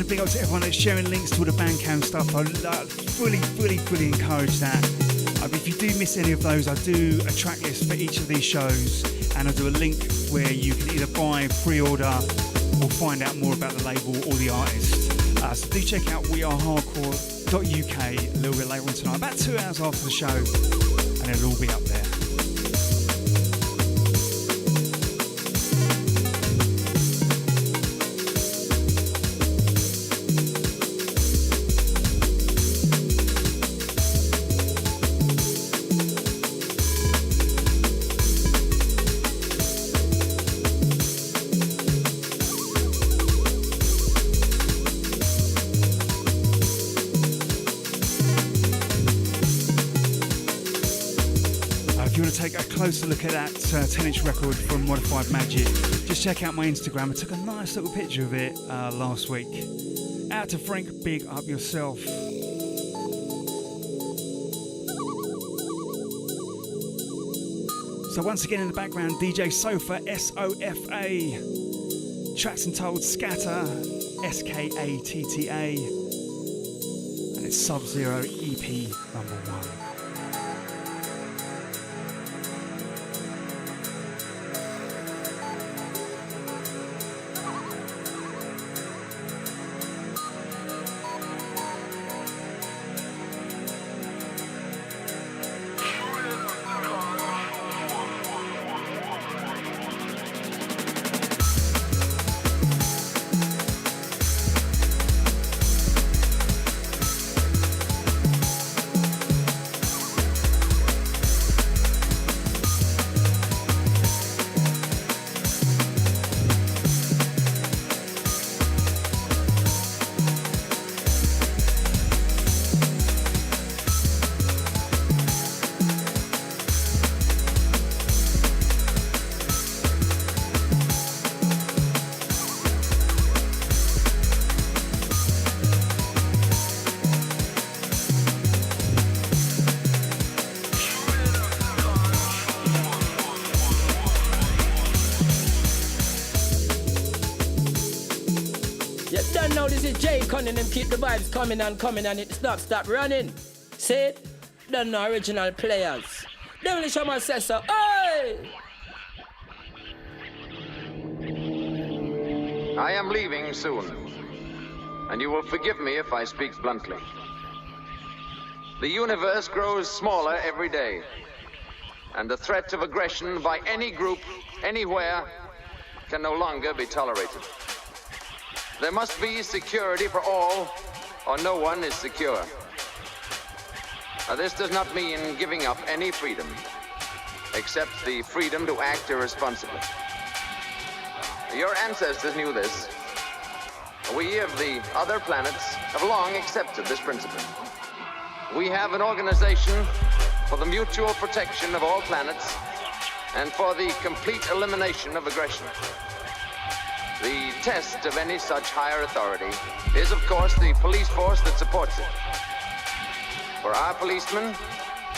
massive big up to everyone that's sharing links to all the Bandcamp stuff. I fully encourage that. If you do miss any of those, I do a track list for each of these shows, and I do a link where you can either buy, pre-order, or find out more about the label or the artist. So do check out wearehardcore.uk a little bit later on tonight, about 2 hours after the show, and it'll all be up there. Closer look at that 10-inch record from Modified Magic. Just check out my Instagram. I took a nice little picture of it last week. Out to Frank, big up yourself. So once again in the background, DJ Sofa, S-O-F-A. Tracks entitled Scatter, S-K-A-T-T-A. And it's Sub-Zero EP number 1. Cunning them keep the vibes coming and it stop running. See it? Done no original players. Devilish Shaman says so. Hey! I am leaving soon, and you will forgive me if I speak bluntly. The universe grows smaller every day, and the threat of aggression by any group, anywhere, can no longer be tolerated. There must be security for all, or no one is secure. This does not mean giving up any freedom, except the freedom to act irresponsibly. Your ancestors knew this. We of the other planets have long accepted this principle. We have an organization for the mutual protection of all planets and for the complete elimination of aggression. The test of any such higher authority is, of course, the police force that supports it. For our policemen,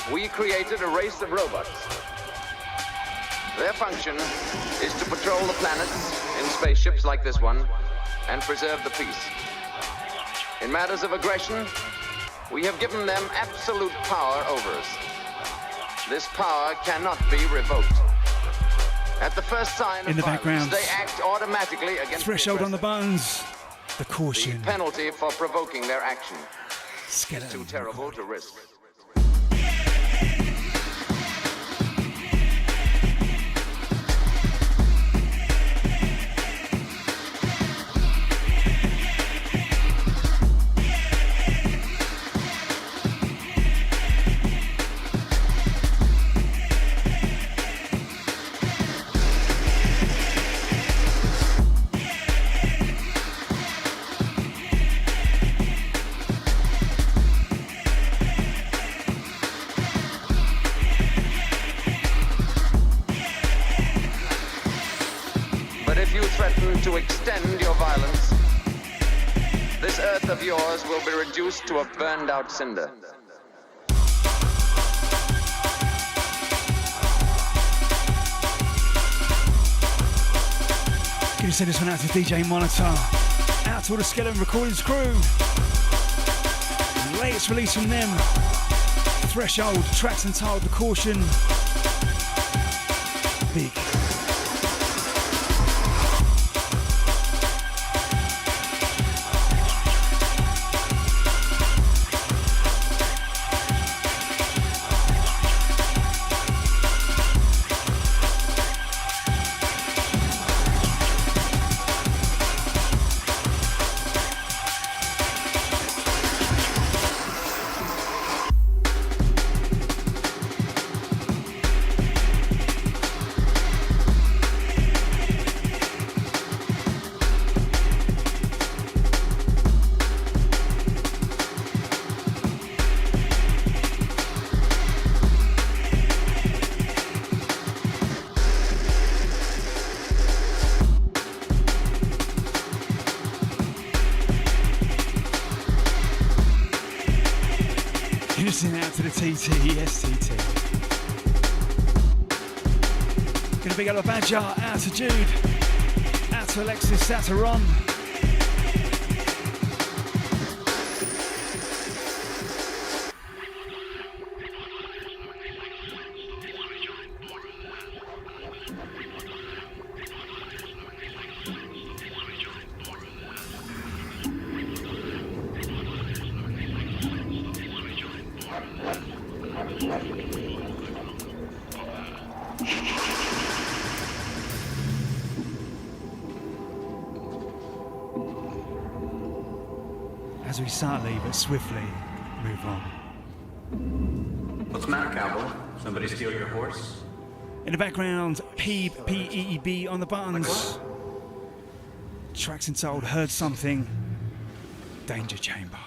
we created a race of robots. Their function is to patrol the planets in spaceships like this one and preserve the peace. In matters of aggression, we have given them absolute power over us. This power cannot be revoked. At the first sign in of the violence, background, they act automatically against Threshold on the buttons, the caution. The penalty for provoking their action is too terrible to risk. To extend your violence, this earth of yours will be reduced to a burned out cinder. Gonna send this one out to DJ Monitor. Out to all the Skeleton Recordings crew. Latest release from them. Threshold, tracks entitled The Caution. Big. Listening out to the TT, yes TT. Gonna big up the Badger, out to Jude, out to Alexis, out to Ron. As we subtly but swiftly move on. What's the matter, cowboy? Somebody steal your horse? In the background, P-E-E-B on the buttons. Tracks entitled Heard Something, Danger Chamber.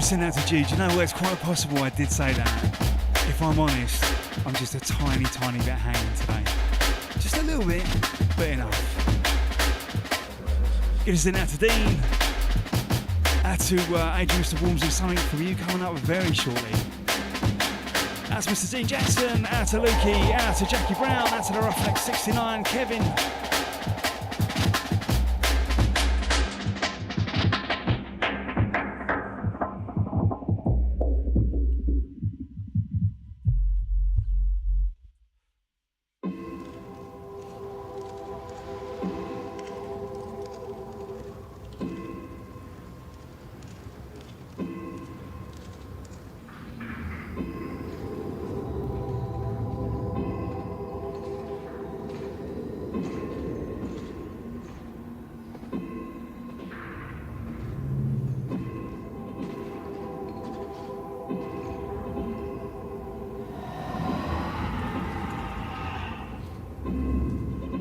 Send out to Jude. You know what? It's quite possible I did say that. If I'm honest, I'm just a tiny bit hanging today. Just a little bit, but enough. Gonna send out to Dean. Out to Adrian, Mr. Warmsley, something from you coming up very shortly. Out to Mr. Dean Jackson. Out to Lukey. Out to Jackie Brown. Out to the Roughneck 69. Kevin.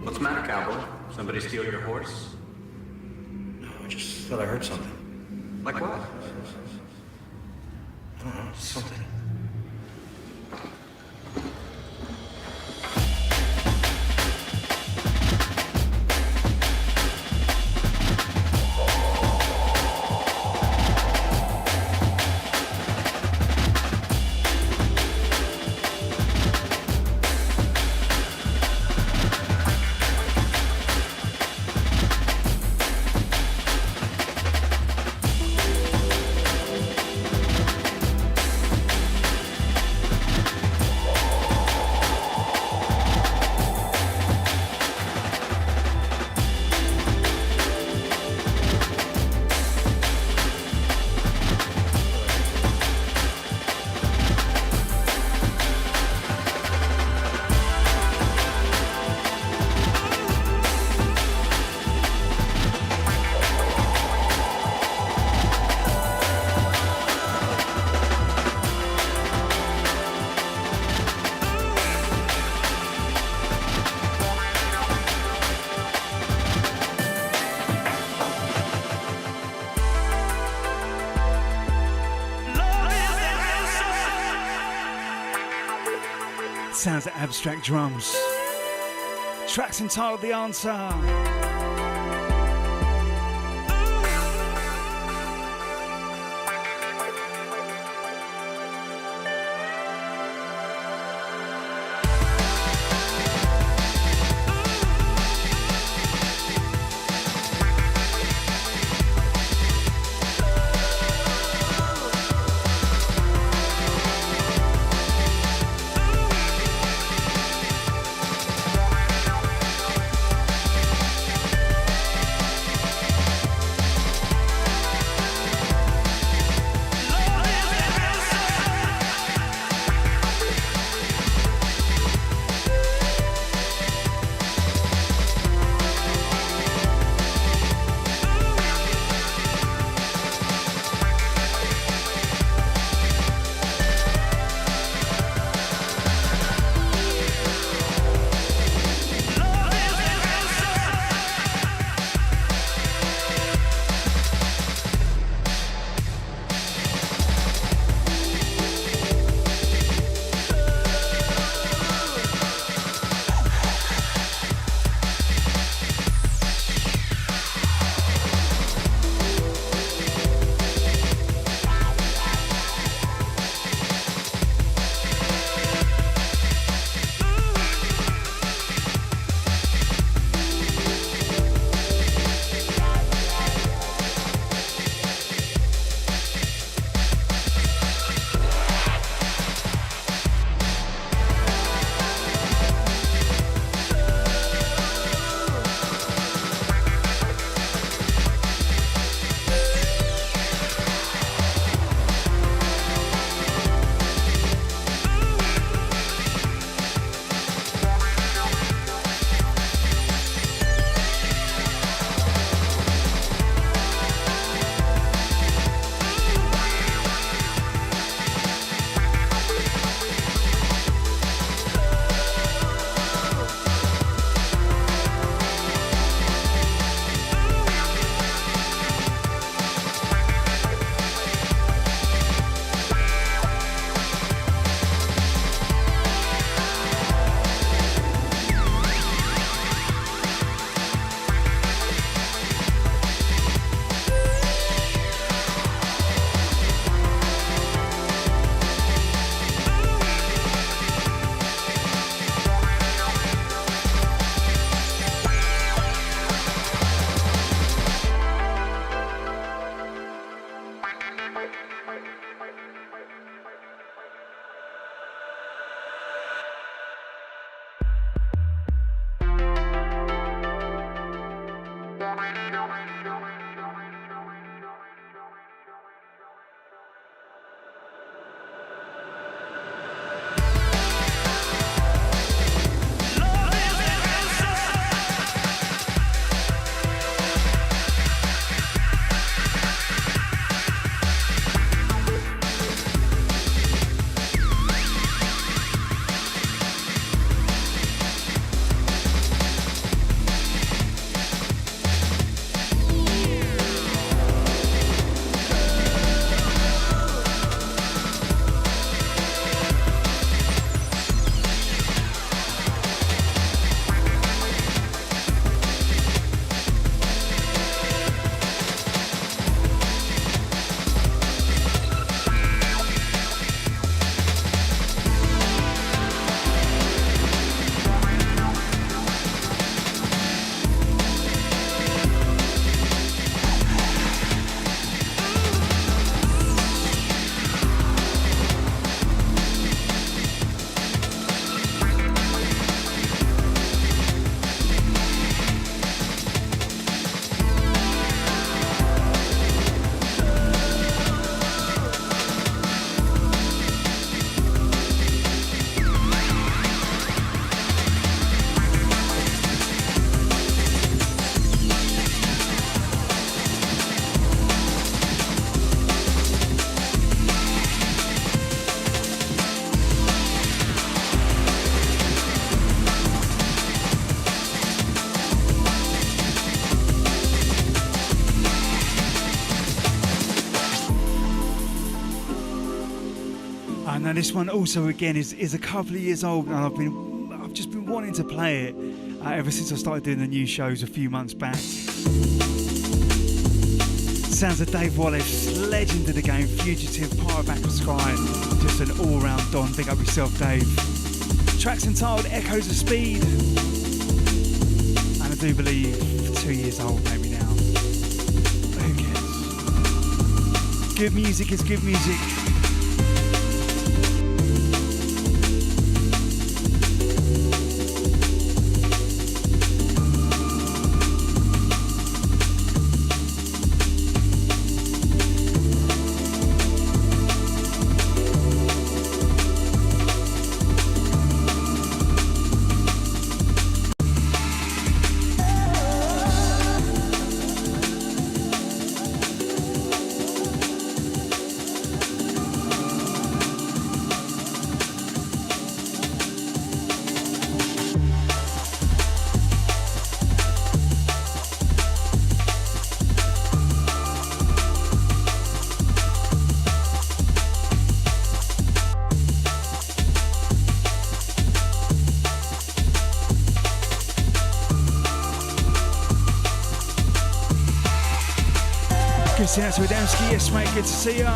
What's the matter, cowboy? Somebody steal your horse? No, I just thought I heard something. Like what? I don't know, something. Sounds of abstract drums. Tracks entitled The Answer. Now this one also again is a couple of years old, and I've just been wanting to play it ever since I started doing the new shows a few months back. Sounds of Dave Wallace, legend of the game, fugitive, pirate back of Sky, just an all-round don. Big up yourself, Dave. Track's entitled Echoes of Speed, and I do believe 2 years old maybe now. But who cares? Good music is good music. Good out to Adamski, yes mate, good to see ya.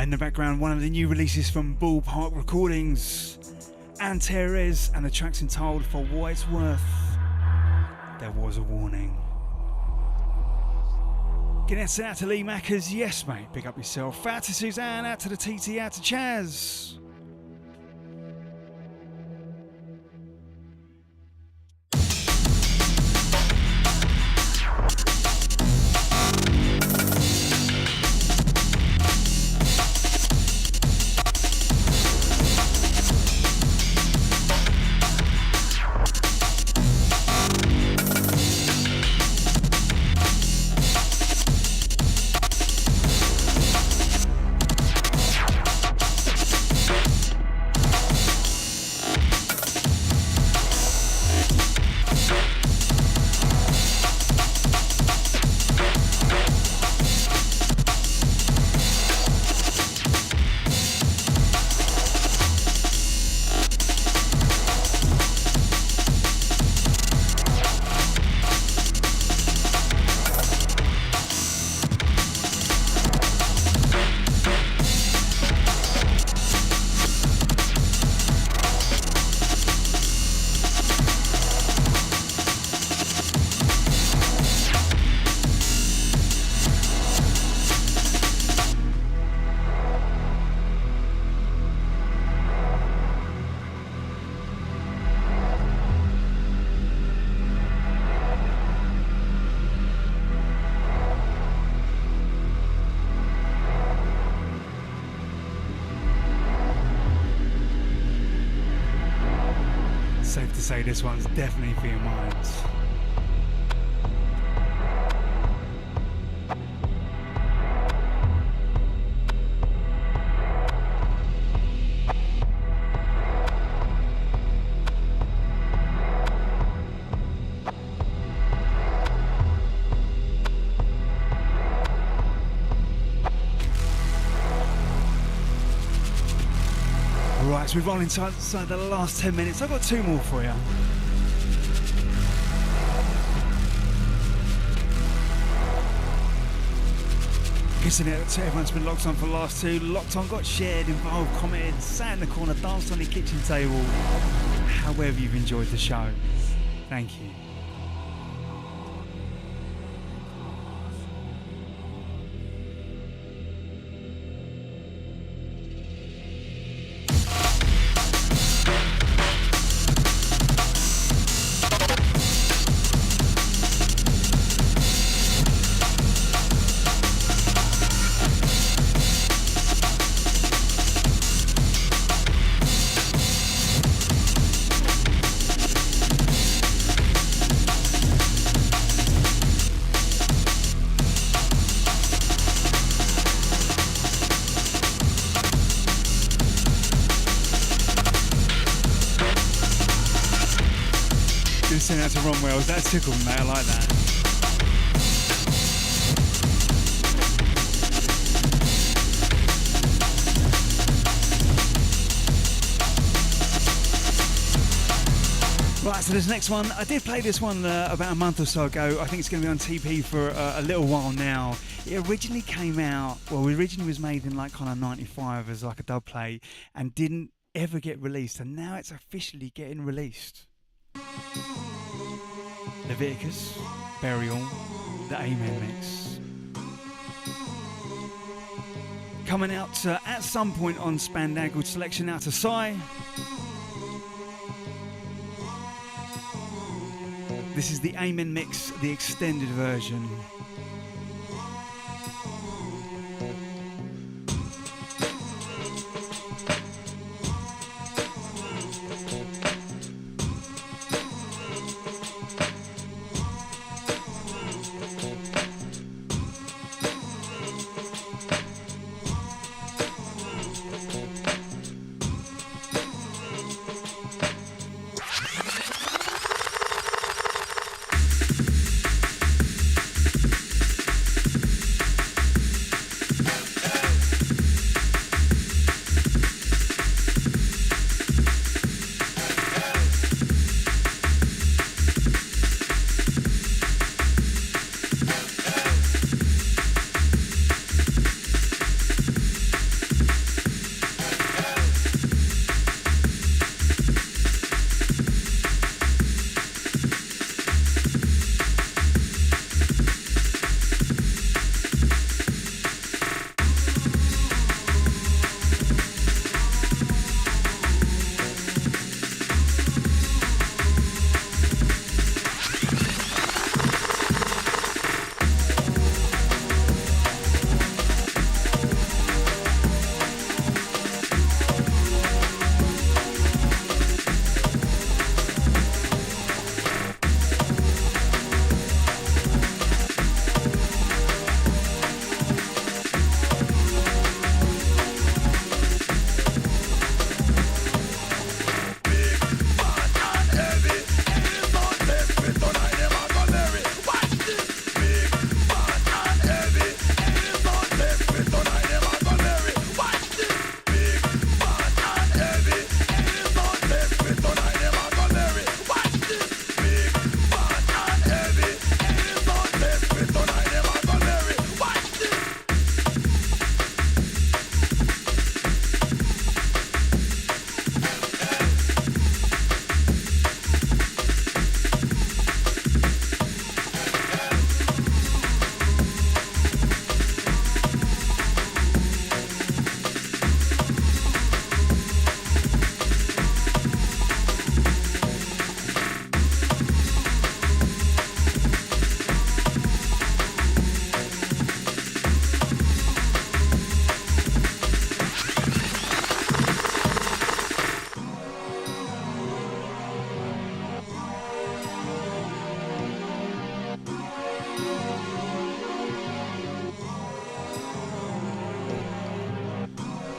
In the background, one of the new releases from Ballpark Recordings, Antares, and the track's entitled For What It's Worth. There was a warning. Getting out to Lee Mackers, yes mate, pick up yourself. Out to Suzanne, out to the TT, out to Chaz. say this one's definitely for your minds. Right, so we've rolled inside the last 10 minutes. I've got two more for you. Guessing it to everyone's been locked on for the last two. Locked on, got shared, involved, commented, sat in the corner, danced on the kitchen table. However you've enjoyed the show. Thank you. Send out to Ron Wells. That tickled, mate. I like that. Right, so this next one, I did play this one about a month or so ago. I think it's going to be on TP for a little while now. It originally came out, well, it originally was made in like kind of 95 as like a dub play and didn't ever get released, and now it's officially getting released. Leviticus, Burial, the Amen Mix. Coming out at some point on Spandangled Selection, out to Psy. This is the Amen Mix, the extended version.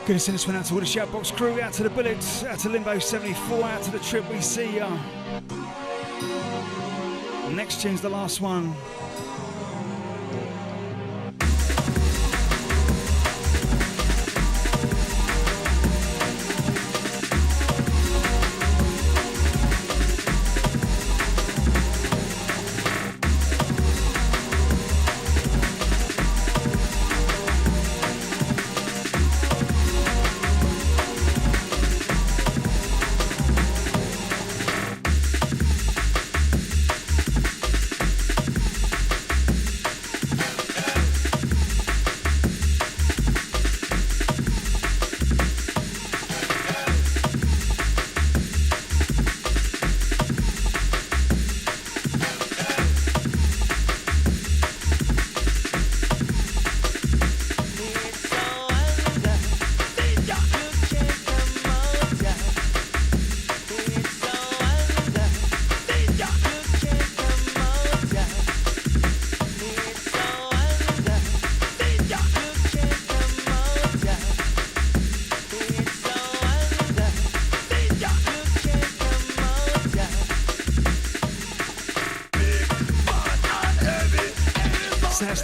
Gonna send this one out to all the Shoutbox crew, out to the Bullets, out to Limbo 74, out to the Trip, we see ya. Next tune's the last one.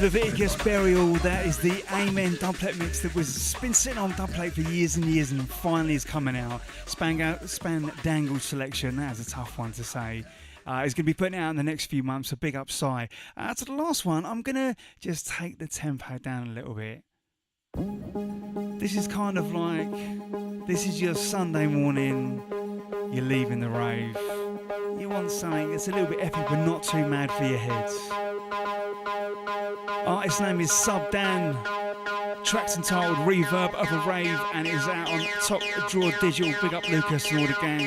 Leviticus Burial, that is the Amen dubplate mix that was been sitting on dubplate for years and years and finally is coming out. Spandangle selection, that is a tough one to say. It's going to be putting it out in the next few months, so big up Psy. To the last one, I'm going to just take the tempo down a little bit. This is kind of like, this is your Sunday morning, you're leaving the rave. You want something that's a little bit epic but not too mad for your heads. Artist's name is Sub Dan. Track's entitled Reverb of a Rave and it is out on Top Draw Digital. Big up Lucas and all the gang.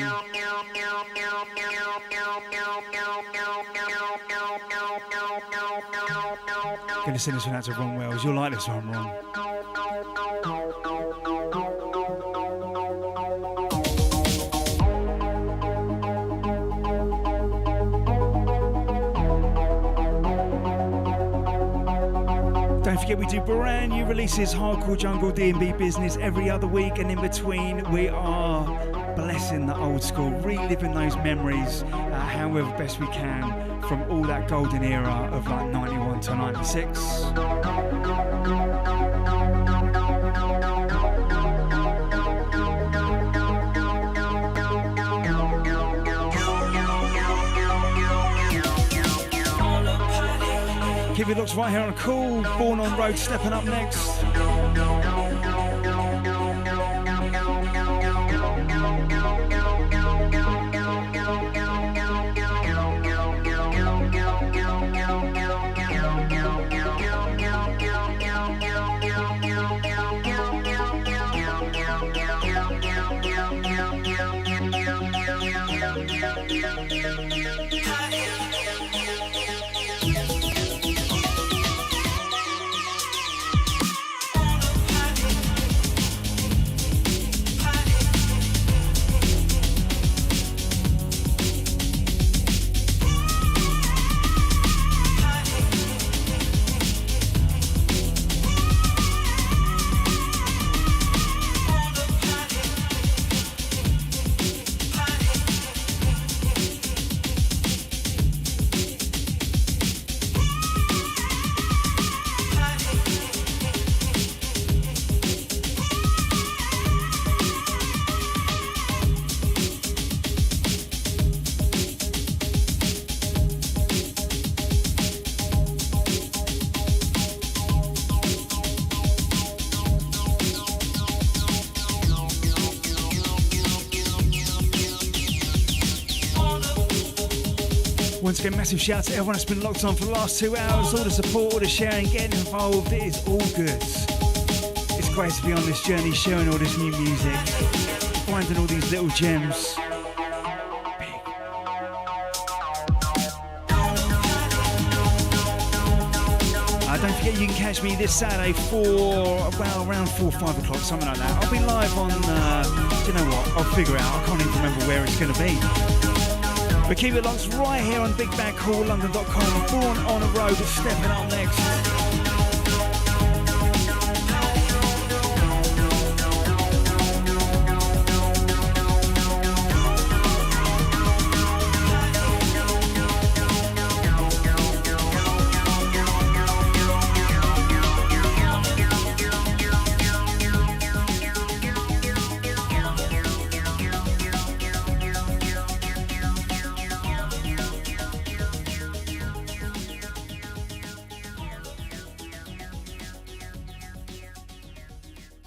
Gonna send this one out to Ron Wells. You'll like this one, Ron. Don't forget we do brand new releases, hardcore jungle D&B business every other week, and in between we are blessing the old school, reliving those memories however best we can from all that golden era of like 91 to 96. Keep it locked right here on Cool, Born on Road, stepping up next. Once again, massive shout out to everyone that's been locked on for the last 2 hours. All the support, all the sharing, getting involved. It is all good. It's great to be on this journey, sharing all this new music, finding all these little gems. Don't forget you can catch me this Saturday around 4 or 5 o'clock, something like that. I'll be live on, do you know what? I'll figure out. I can't even remember where it's going to be. But keep it locked right here on BigBadCoolLondon.com. Born on a Road, stepping up next.